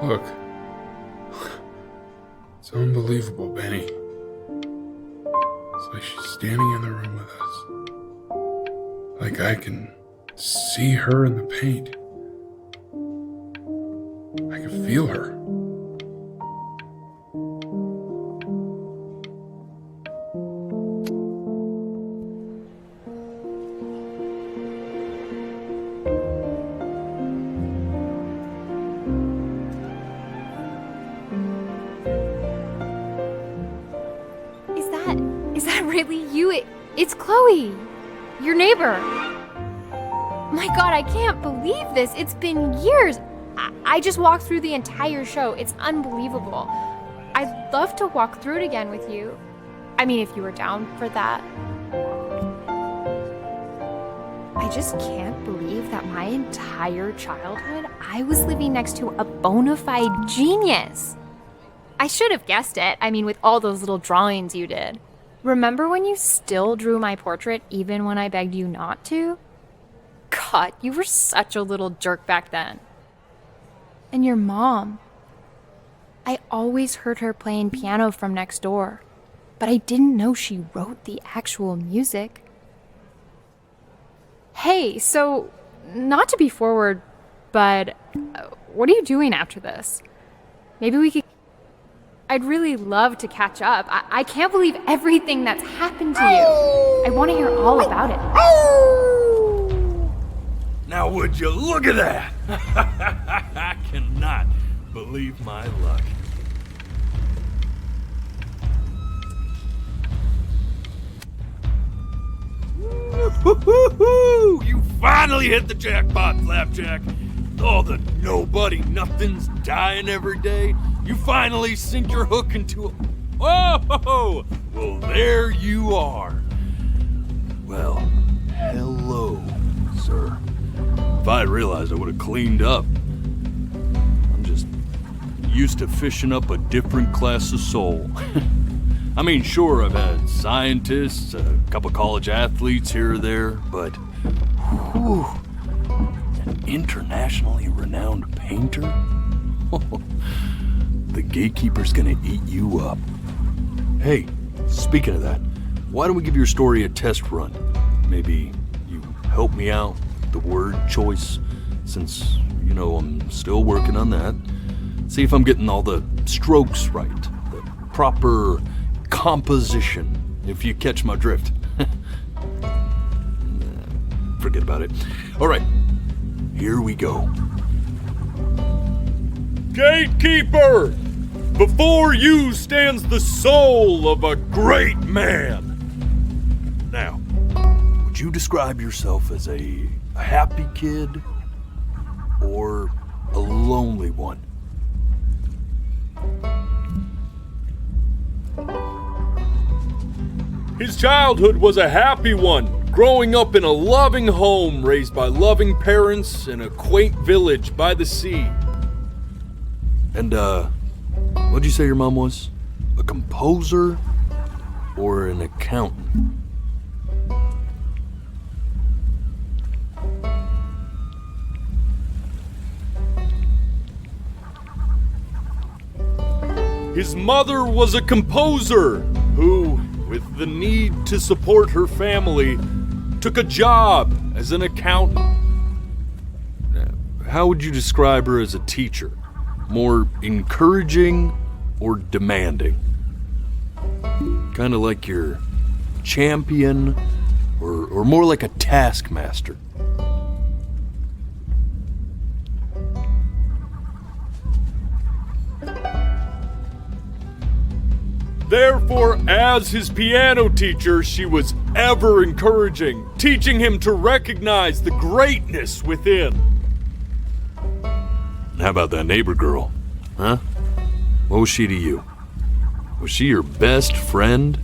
Look. It's unbelievable, Benny. It's like she's standing in the room with us. Like I can see her in the paint. I can feel her. Is that really you? It's Chloe, your neighbor. My God, I can't believe this. It's been years. I just walked through the entire show. It's unbelievable. I'd love to walk through it again with you. I mean, if you were down for that. I just can't believe that my entire childhood, I was living next to a bona fide genius. I should have guessed it. I mean, with all those little drawings you did. Remember when you still drew my portrait even when I begged you not to? God, you were such a little jerk back then. And your mom. I always heard her playing piano from next door, but I didn't know she wrote the actual music. Hey, so, not to be forward, but what are you doing after this? Maybe we could... I'd really love to catch up. I can't believe everything that's happened to you. I want to hear all about it. Now would you look at that? I cannot believe my luck. Woo-hoo-hoo-hoo! You finally hit the jackpot, Flapjack. All the nobody nothings dying every day. You finally sink your hook into a... Whoa! Well, there you are. Well, hello, sir. If I had realized, I would have cleaned up. I'm just used to fishing up a different class of soul. I mean, sure, I've had scientists, a couple college athletes here or there, but whew, an internationally renowned painter? The gatekeeper's gonna eat you up. Hey, speaking of that, why don't we give your story a test run? Maybe you help me out with the word choice, since, you know, I'm still working on that. See if I'm getting all the strokes right, the proper composition, if you catch my drift. Forget about it. All right, here we go. Gatekeeper! Before you stands the soul of a great man. Now, would you describe yourself as a happy kid or a lonely one? His childhood was a happy one, growing up in a loving home raised by loving parents in a quaint village by the sea. And, what'd you say your mom was? A composer or an accountant? His mother was a composer who, with the need to support her family, took a job as an accountant. How would you describe her as a teacher? More encouraging or demanding? Kind of like your champion or more like a taskmaster? Therefore, as his piano teacher, she was ever encouraging, teaching him to recognize the greatness within. How about that neighbor girl, huh? What was she to you? Was she your best friend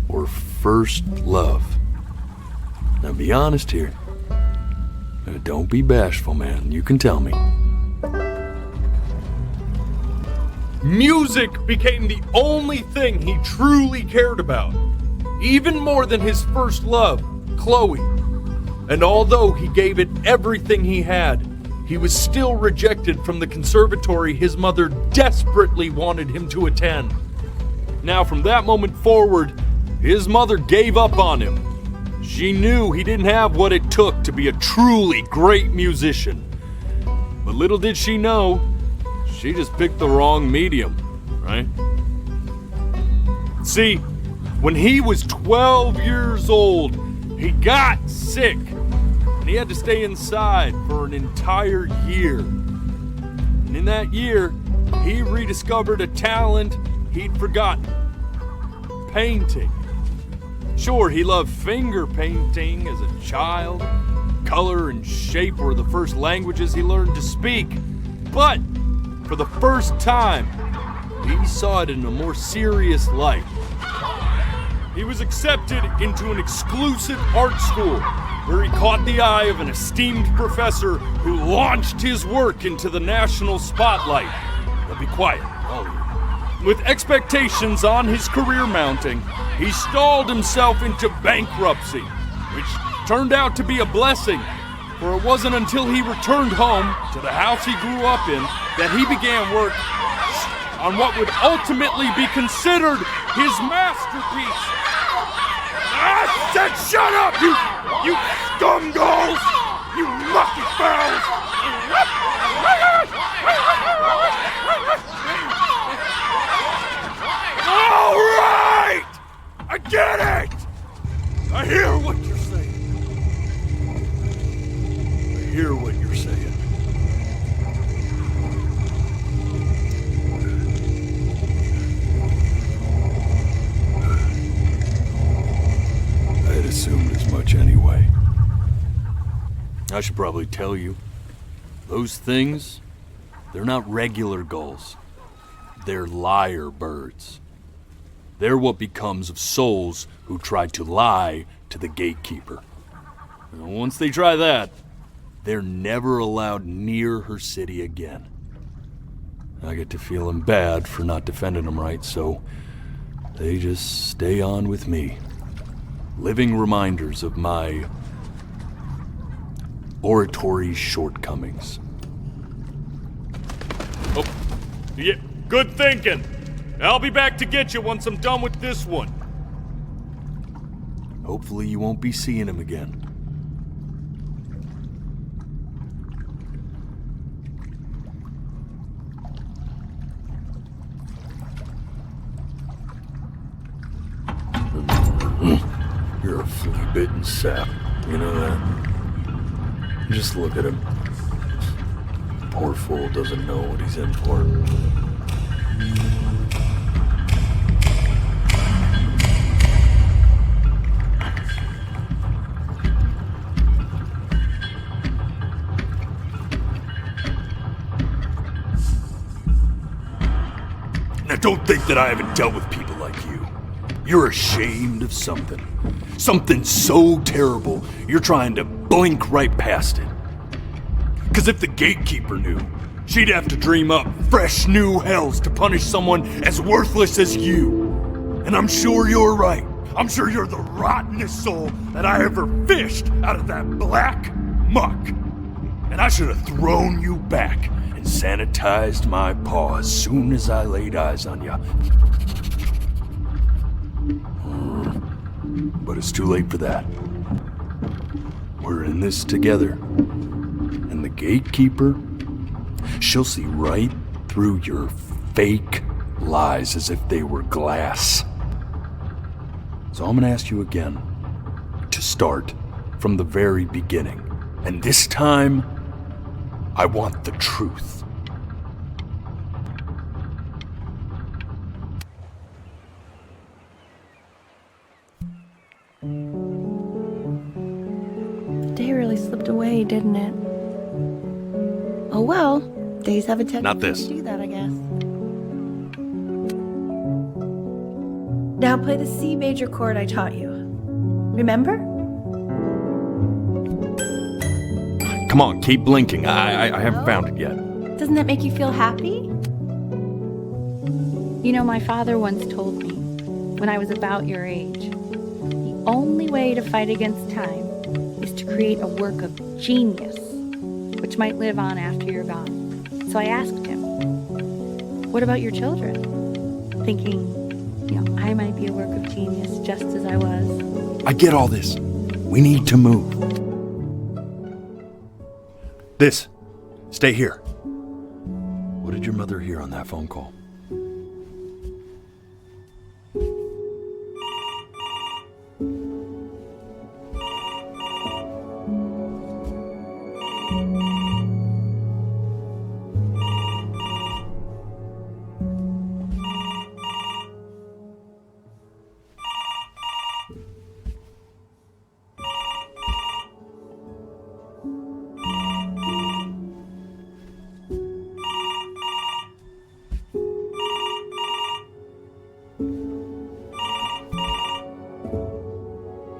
or first love? Now be honest here. Don't be bashful, man. You can tell me. Music became the only thing he truly cared about, even more than his first love, Chloe. And although he gave it everything he had, he was still rejected from the conservatory his mother desperately wanted him to attend. Now, from that moment forward, his mother gave up on him. She knew he didn't have what it took to be a truly great musician. But little did she know, she just picked the wrong medium, right? See, when he was 12 years old, he got sick, and he had to stay inside for an entire year. And in that year, he rediscovered a talent he'd forgotten: painting. Sure, he loved finger painting as a child. Color and shape were the first languages he learned to speak. But for the first time, he saw it in a more serious light. He was accepted into an exclusive art school where he caught the eye of an esteemed professor who launched his work into the national spotlight. Now be quiet, all of you. With expectations on his career mounting, he stalled himself into bankruptcy, which turned out to be a blessing, for it wasn't until he returned home to the house he grew up in that he began work on what would ultimately be considered his masterpiece. I said shut up, you scumballs! You mucky fowls! All right! I get it! I hear what you're saying. I hear what you're saying. I had assumed as much anyway. I should probably tell you, those things, they're not regular gulls. They're lyre birds. They're what becomes of souls who try to lie to the gatekeeper. And once they try that, they're never allowed near her city again. I get to feeling bad for not defending them right, so they just stay on with me. Living reminders of my oratory shortcomings. Oh, yeah, good thinking. I'll be back to get you once I'm done with this one. Hopefully you won't be seeing him again. You're a flea-bitten sap, you know that? Just look at him. Poor fool doesn't know what he's in for. Now don't think that I haven't dealt with people like you. You're ashamed of something. Something so terrible, you're trying to blink right past it. Because if the gatekeeper knew, she'd have to dream up fresh new hells to punish someone as worthless as you. And I'm sure you're right. I'm sure you're the rottenest soul that I ever fished out of that black muck. And I should have thrown you back and sanitized my paw as soon as I laid eyes on you. But it's too late for that. We're in this together. And the gatekeeper, she'll see right through your fake lies as if they were glass. So I'm gonna ask you again to start from the very beginning. And this time, I want the truth. The day really slipped away, didn't it? Oh well, days have a tendency Not this. to do that, I guess. Now play the C major chord I taught you. Remember? Come on, keep blinking. I haven't found it yet. Doesn't that make you feel happy? You know, my father once told me, when I was about your age, the only way to fight against time is to create a work of genius, which might live on after you're gone. So I asked him, what about your children? Thinking, I might be a work of genius just as I was. I get all this. We need to move. This. Stay here. What did your mother hear on that phone call?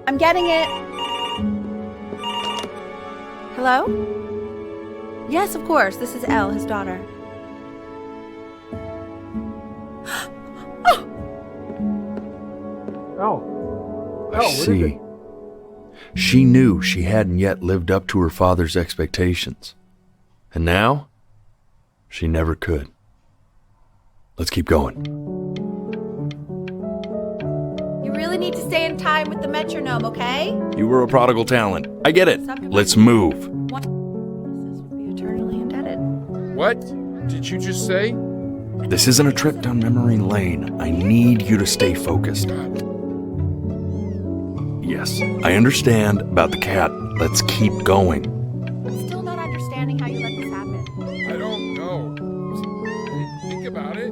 I'm getting it. Hello? Yes, of course. This is Elle, his daughter. I see. She knew she hadn't yet lived up to her father's expectations. And now, she never could. Let's keep going. You really need to stay in time with the metronome, okay? You were a prodigal talent. I get it. Let's move. What? This would be eternally indebted. What did you just say? This isn't a trip down memory lane. I need you to stay focused. Yes, I understand about the cat. Let's keep going. I'm still not understanding how you let this happen. I don't know. Think about it.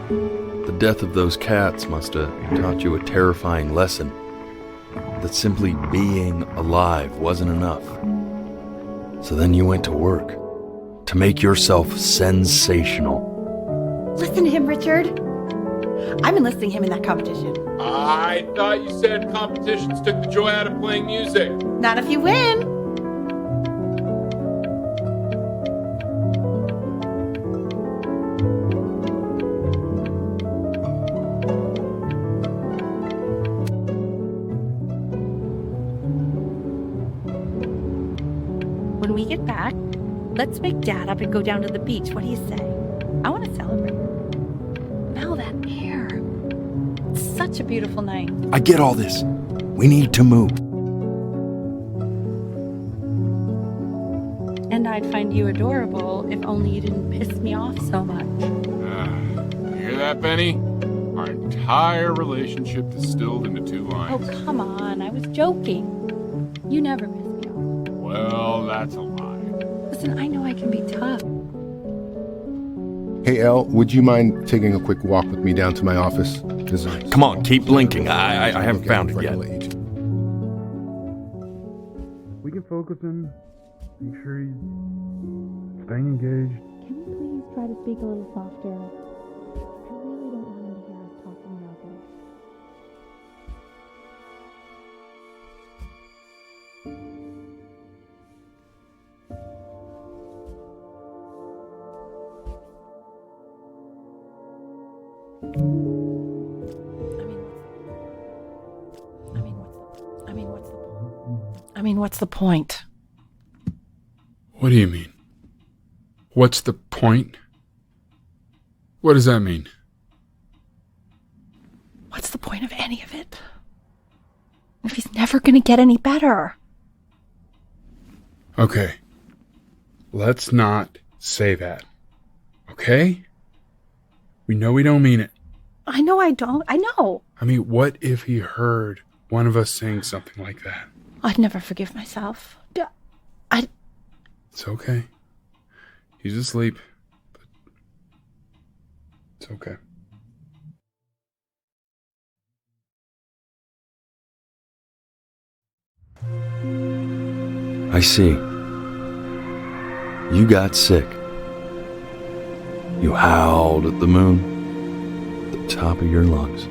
The death of those cats must have taught you a terrifying lesson. That simply being alive wasn't enough. So then you went to work to make yourself sensational. Listen to him, Richard. I'm enlisting him in that competition. I thought you said competitions took the joy out of playing music. Not if you win. When we get back, let's wake Dad up and go down to the beach. What do you say? I want to celebrate. Smell that air. It's such a beautiful night. I get all this. We need to move. And I'd find you adorable if only you didn't piss me off so much. You hear that, Benny? Our entire relationship distilled into 2 lines. Oh, come on. I was joking. You never piss me off. Well, that's a lie. Listen, I know I can be tough. Hey, Elle, would you mind taking a quick walk with me down to my office? Come on, keep blinking. I haven't found it yet. We can focus him. Make sure he's staying engaged. Can we please try to speak a little softer? I really don't want him to hear us talking about this. What's the point? What do you mean? What's the point? What does that mean? What's the point of any of it? If he's never gonna get any better. Okay. Let's not say that. Okay? We know we don't mean it. I know I don't. I know. I mean, what if he heard one of us saying something like that? I'd never forgive myself. It's okay. He's asleep. But it's okay. I see. You got sick. You howled at the moon at the top of your lungs.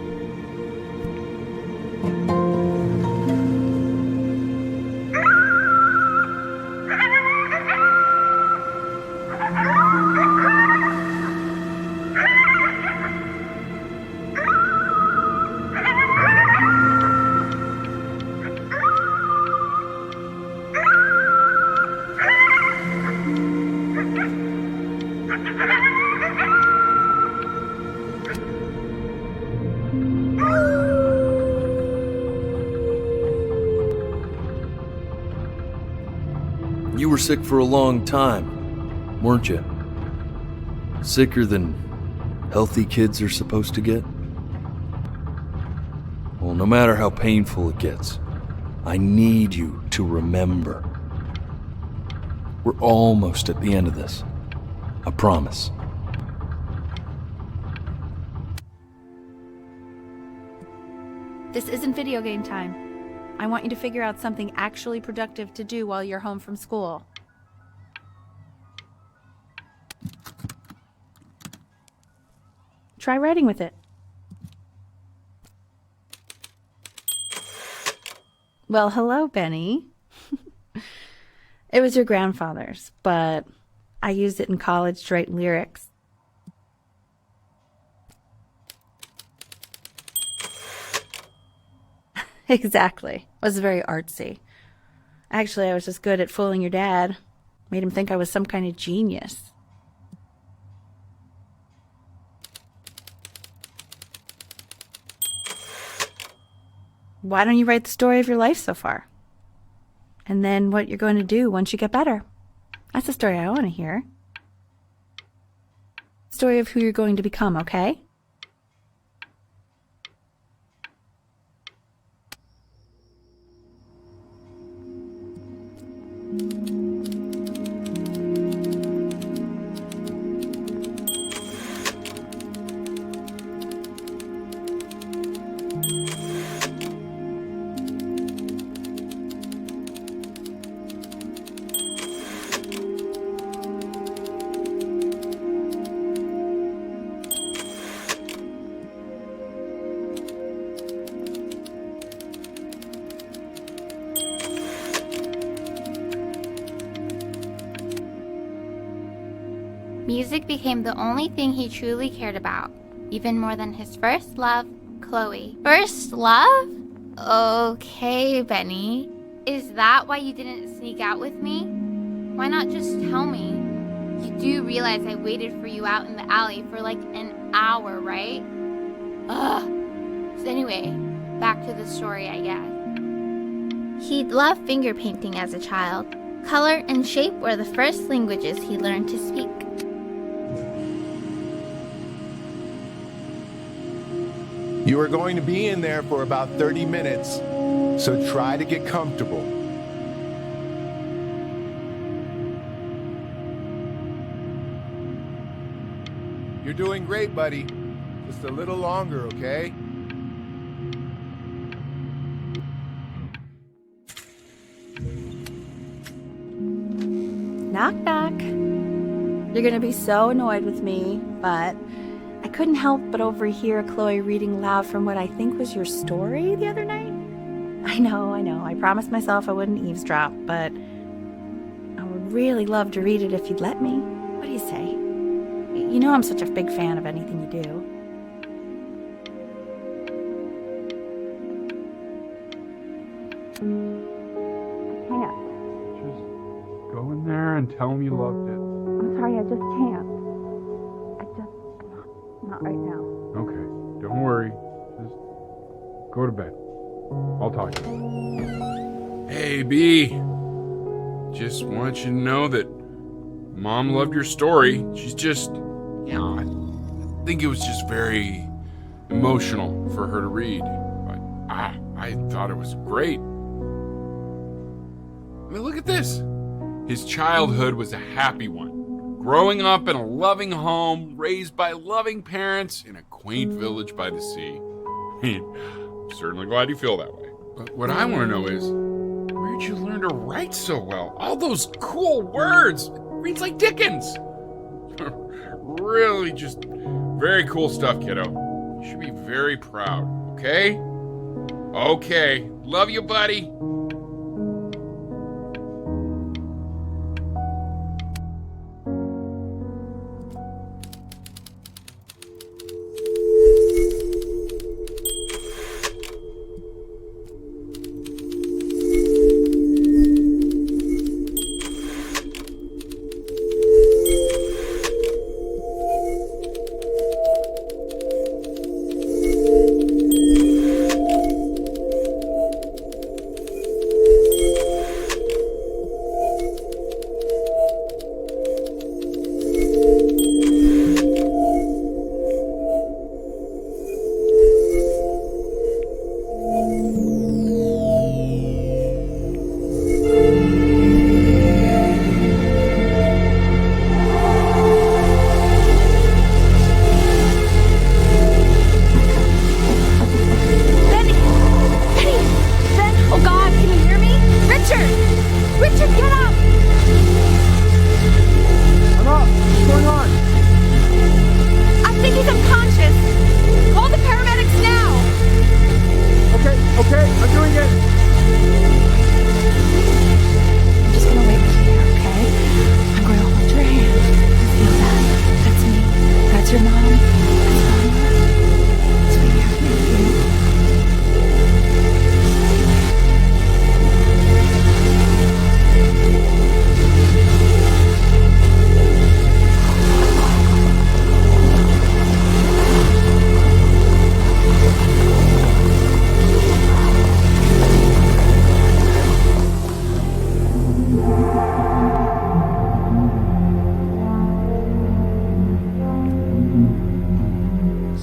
You were sick for a long time, weren't you? Sicker than healthy kids are supposed to get? Well, no matter how painful it gets, I need you to remember. We're almost at the end of this. I promise. This isn't video game time. I want you to figure out something actually productive to do while you're home from school. Try writing with it. Well, hello, Benny. It was your grandfather's, but I used it in college to write lyrics. Exactly. It was very artsy. Actually, I was just good at fooling your dad. Made him think I was some kind of genius. Why don't you write the story of your life so far? And then what you're going to do once you get better. That's the story I want to hear. Story of who you're going to become, okay? Music became the only thing he truly cared about, even more than his first love, Chloe. First love? Okay, Benny. Is that why you didn't sneak out with me? Why not just tell me? You do realize I waited for you out in the alley for like an hour, right? Ugh. So anyway, back to the story, I guess. He'd loved finger painting as a child. Color and shape were the first languages he learned to speak. You are going to be in there for about 30 minutes, so try to get comfortable. You're doing great, buddy. Just a little longer, okay? Knock, knock. You're gonna be so annoyed with me, but I couldn't help but overhear Chloe reading loud from what I think was your story the other night. I know. I promised myself I wouldn't eavesdrop, but I would really love to read it if you'd let me. What do you say? You know I'm such a big fan of anything you do. I can't. Just go in there and tell him you loved it. I'm sorry, I just can't. Not right now. Okay, don't worry. Just go to bed. I'll talk to you. Hey, B. Just want you to know that Mom loved your story. She's just, I think it was just very emotional for her to read. But I thought it was great. I mean, look at this. His childhood was a happy one. Growing up in a loving home, raised by loving parents in a quaint village by the sea. I'm certainly glad you feel that way. But what I want to know is, where'd you learn to write so well? All those cool words. It reads like Dickens. Really just very cool stuff, kiddo. You should be very proud, okay? Okay. Love you, buddy.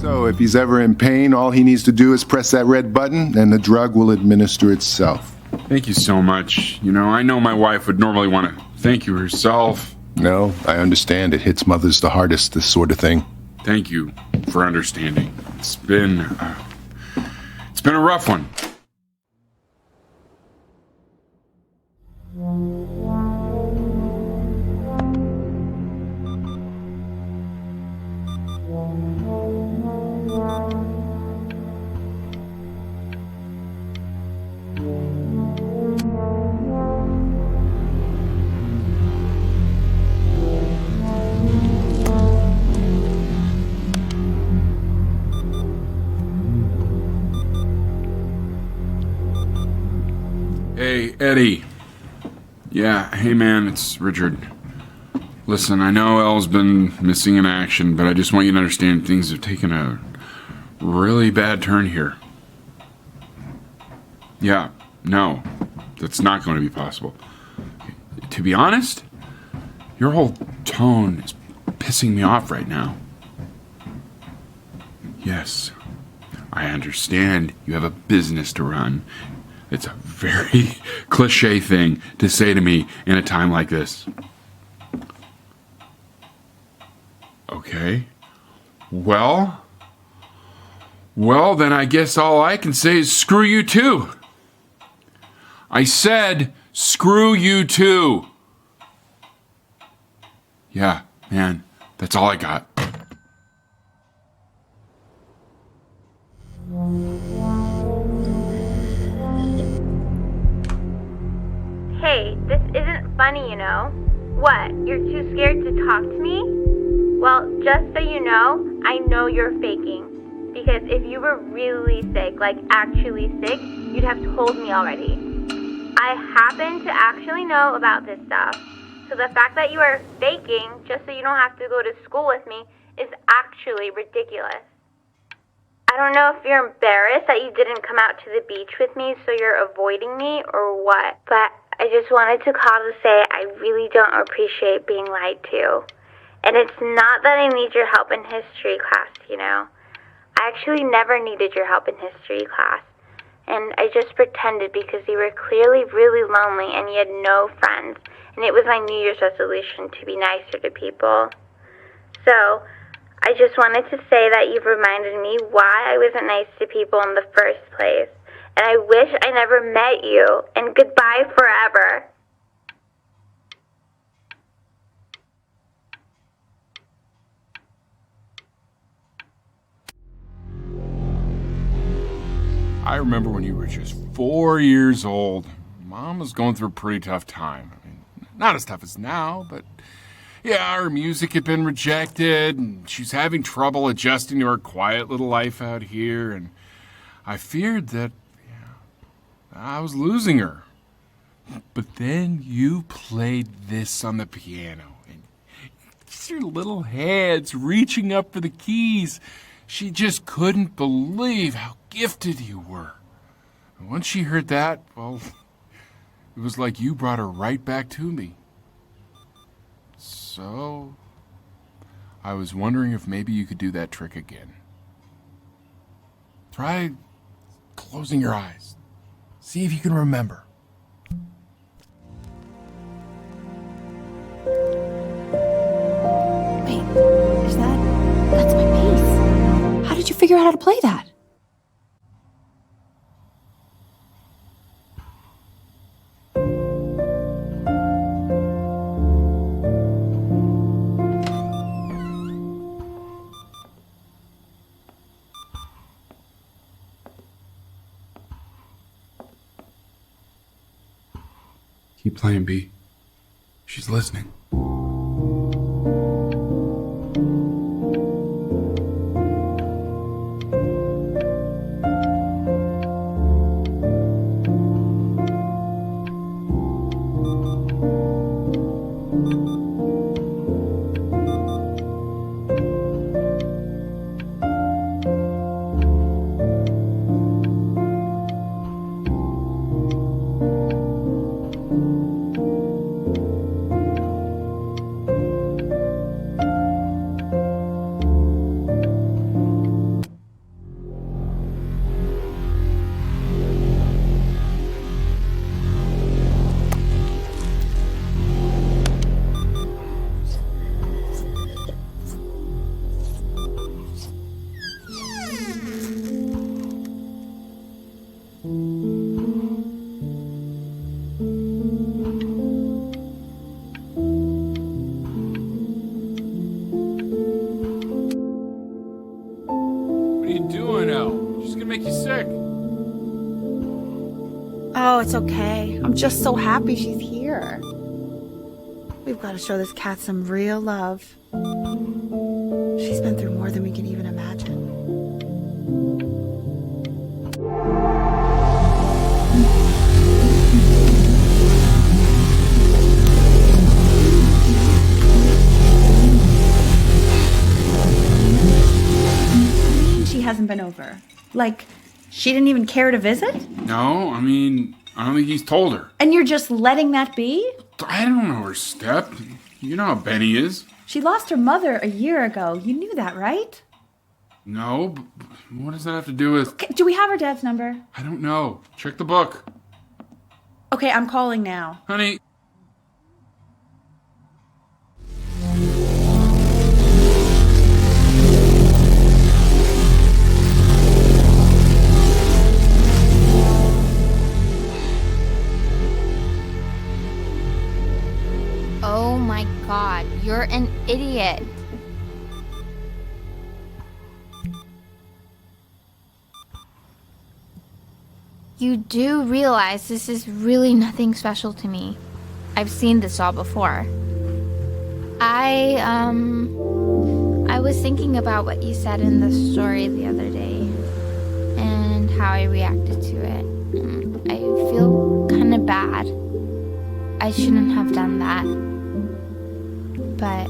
So if he's ever in pain, all he needs to do is press that red button and the drug will administer itself. Thank you so much. You know, I know my wife would normally want to thank you herself. No, I understand. It hits mothers the hardest, this sort of thing. Thank you for understanding. It's been a rough one. Hey, Eddie. Yeah, hey man, it's Richard. Listen, I know Elle's been missing in action, but I just want you to understand things have taken a really bad turn here. Yeah, no, that's not going to be possible. To be honest, your whole tone is pissing me off right now. Yes, I understand you have a business to run. It's a very cliche thing to say to me in a time like this. Okay. Well, then I guess all I can say is screw you too. I said screw you too. Yeah, man, that's all I got. Hey, this isn't funny, you know. What, you're too scared to talk to me? Well, just so you know you're faking. Because if you were really sick, like actually sick, you'd have told me already. I happen to actually know about this stuff. So the fact that you are faking just so you don't have to go to school with me is actually ridiculous. I don't know if you're embarrassed that you didn't come out to the beach with me, so you're avoiding me or what, but I just wanted to call to say I really don't appreciate being lied to. And it's not that I need your help in history class, you know. I actually never needed your help in history class. And I just pretended because you were clearly really lonely and you had no friends. And it was my New Year's resolution to be nicer to people. So, I just wanted to say that you've reminded me why I wasn't nice to people in the first place. And I wish I never met you. And goodbye forever. I remember when you were just 4 years old. Mom was going through a pretty tough time. I mean, not as tough as now, but yeah, her music had been rejected, and she's having trouble adjusting to her quiet little life out here, and I feared that I was losing her. But then you played this on the piano, and just your little hands reaching up for the keys. She just couldn't believe how gifted you were. And once she heard that, well, it was like you brought her right back to me. So, I was wondering if maybe you could do that trick again. Try closing your eyes. See if you can remember. Wait, that's my bass. How did you figure out how to play that? Keep playing, B. She's listening. What are you doing, Elle? She's gonna make you sick. Oh, it's okay. I'm just so happy she's here. We've got to show this cat some real love. She's been through more than we can even imagine. hasn't been over? Like, she didn't even care to visit? No, I mean, I don't think he's told her. And you're just letting that be? I don't know her step. You know how Benny is. She lost her mother a year ago. You knew that, right? No, but what does that have to do with... Okay, do we have her dad's number? I don't know. Check the book. Okay, I'm calling now. Honey. Oh my god, you're an idiot. You do realize this is really nothing special to me. I've seen this all before. I was thinking about what you said in the story the other day and how I reacted to it. I feel kind of bad. I shouldn't have done that. But...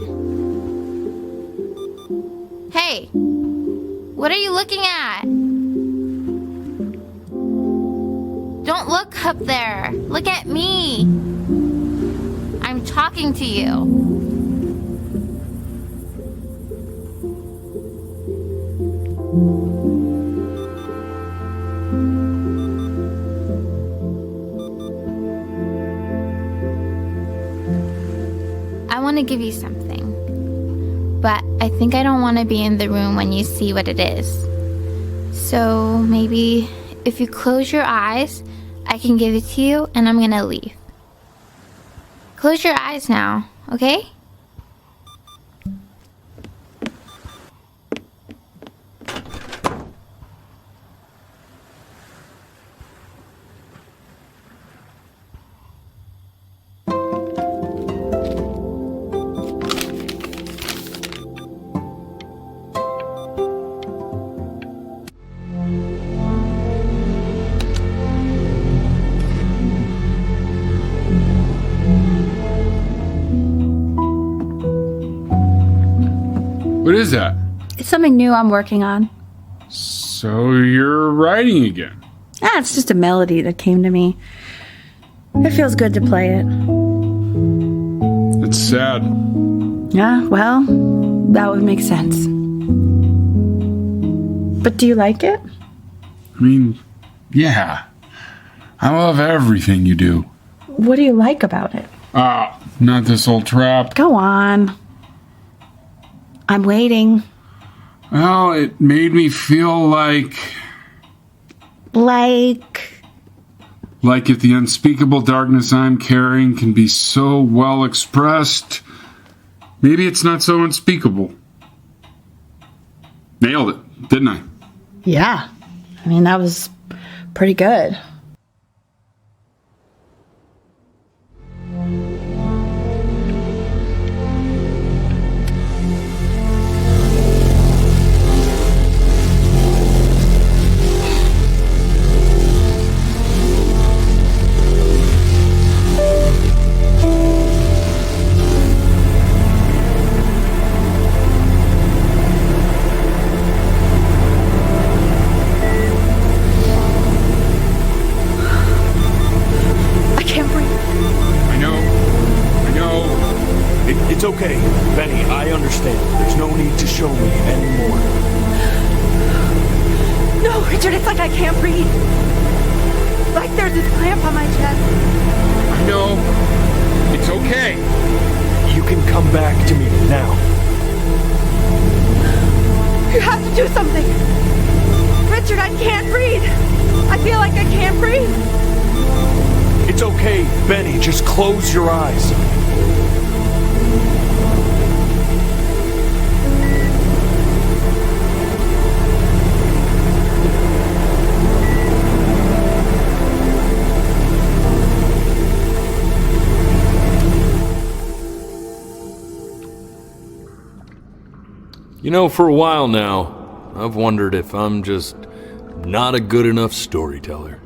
Hey! What are you looking at? Don't look up there. Look at me. I'm talking to you. I want to give you something, but I think I don't want to be in the room when you see what it is. So maybe if you close your eyes, I can give it to you and I'm gonna leave. Close your eyes now, okay? What is that? It's something new I'm working on. So you're writing again? It's just a melody that came to me. It feels good to play it. It's sad. Yeah, well, that would make sense. But do you like it? I mean, yeah. I love everything you do. What do you like about it? Not this old trap. Go on. I'm waiting. Well, it made me feel like if the unspeakable darkness I'm carrying can be so well expressed, maybe it's not so unspeakable. Nailed it, didn't I? Yeah. I mean, that was pretty good. It's okay, Benny, I understand. There's no need to show me anymore. No, Richard, it's like I can't breathe. Like there's this clamp on my chest. I know. It's okay. You can come back to me now. You have to do something. Richard, I can't breathe. I feel like I can't breathe. It's okay, Benny, just close your eyes. You know, for a while now, I've wondered if I'm just not a good enough storyteller.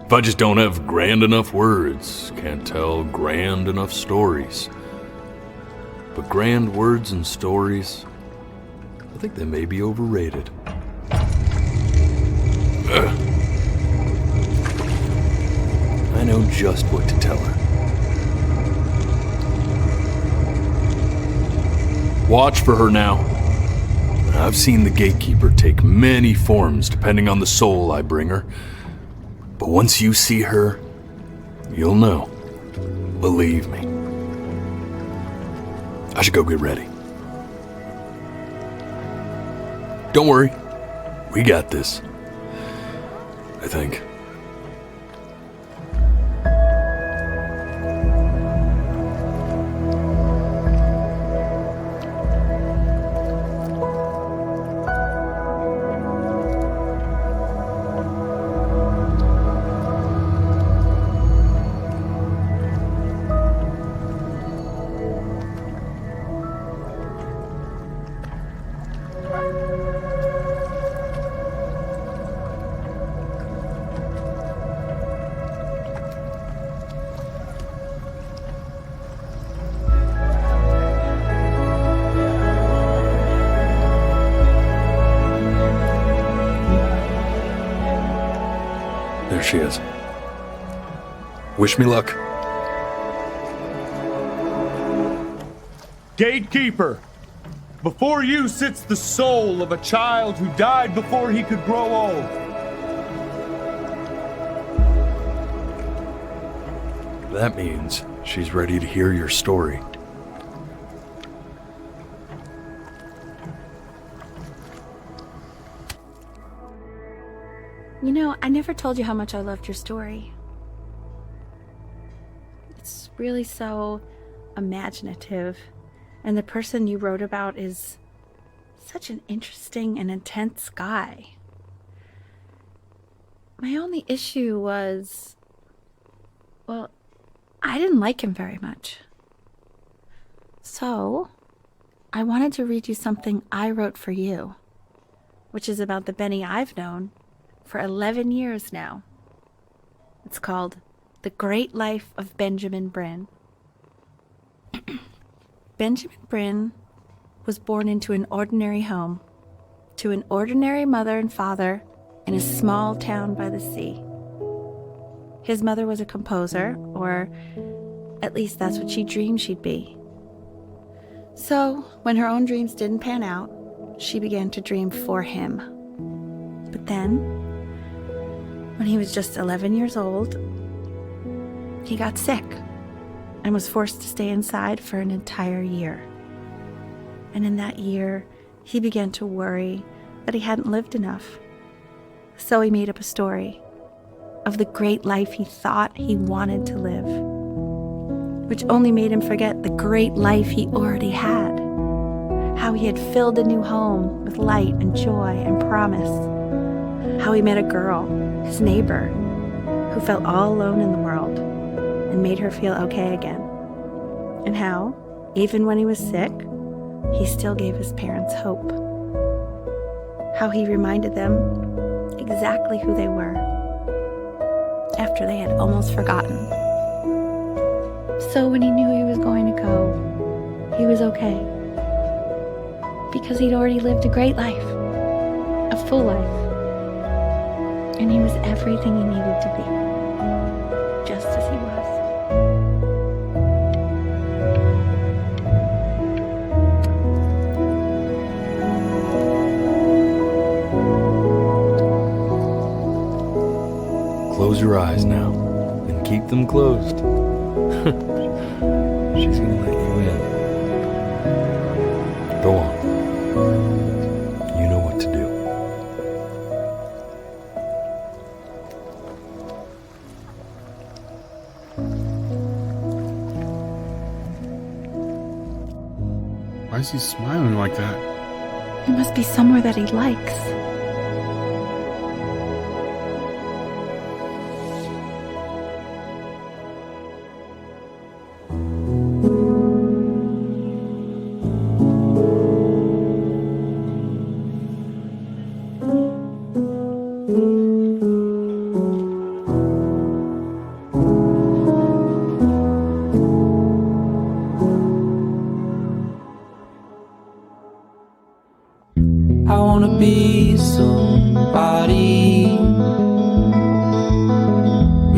If I just don't have grand enough words, can't tell grand enough stories. But grand words and stories, I think they may be overrated. I know just what to tell her. Watch for her now. I've seen the gatekeeper take many forms depending on the soul I bring her. But once you see her, you'll know. Believe me. I should go get ready. Don't worry. We got this. I think. There she is. Wish me luck. Gatekeeper, before you sits the soul of a child who died before he could grow old. That means she's ready to hear your story. You know, I never told you how much I loved your story. It's really so imaginative, and the person you wrote about is such an interesting and intense guy. My only issue was, well, I didn't like him very much. So, I wanted to read you something I wrote for you, which is about the Benny I've known for 11 years now. It's called The Great Life of Benjamin Bryn. Benjamin Bryn was born into an ordinary home, to an ordinary mother and father in a small town by the sea. His mother was a composer, or at least that's what she dreamed she'd be. So, when her own dreams didn't pan out, she began to dream for him. But then, when he was just 11 years old, he got sick and was forced to stay inside for an entire year. And in that year, he began to worry that he hadn't lived enough. So he made up a story of the great life he thought he wanted to live, which only made him forget the great life he already had, how he had filled a new home with light and joy and promise, how he met a girl, his neighbor, who felt all alone in the world and made her feel okay again, and how, even when he was sick, he still gave his parents hope, how he reminded them exactly who they were after they had almost forgotten. So when he knew he was going to go, he was okay, because he'd already lived a great life, a full life, and he was everything he needed to be, just as he was. Close your eyes now, and keep them closed. She's gonna let you in. Go on. You know what to do. Why is he smiling like that? He must be somewhere that he likes. I wanna be somebody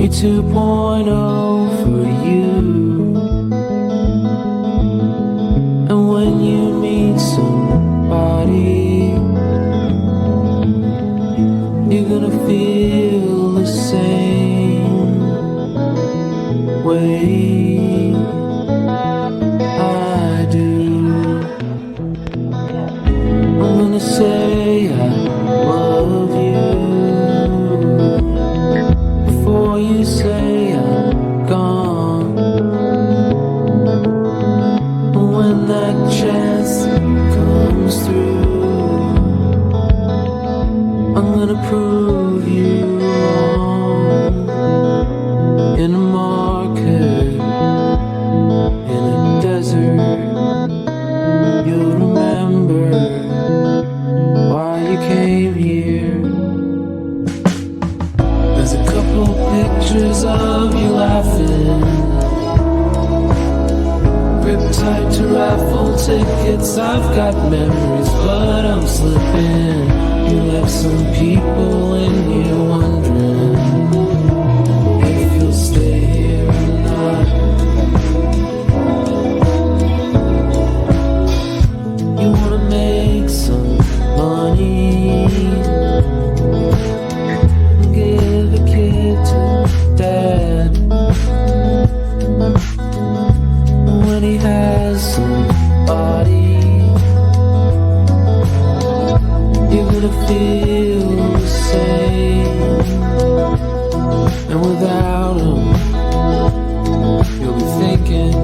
me 2.0 for you. And when you meet somebody, you're gonna feel the same way I do. I'm gonna say I love you before you say I'm gone. And when that chance comes through, I'm gonna prove you wrong. In a market, in a desert, you'll remember why you came here. There's a couple pictures of you laughing, grip tight to raffle tickets. I've got memories, but I'm slipping. You left some people in here wondering if you'll stay here or not. You wanna make some money, give a kid to dad. When he has somebody, you're gonna feel the same. And without him, you'll be thinking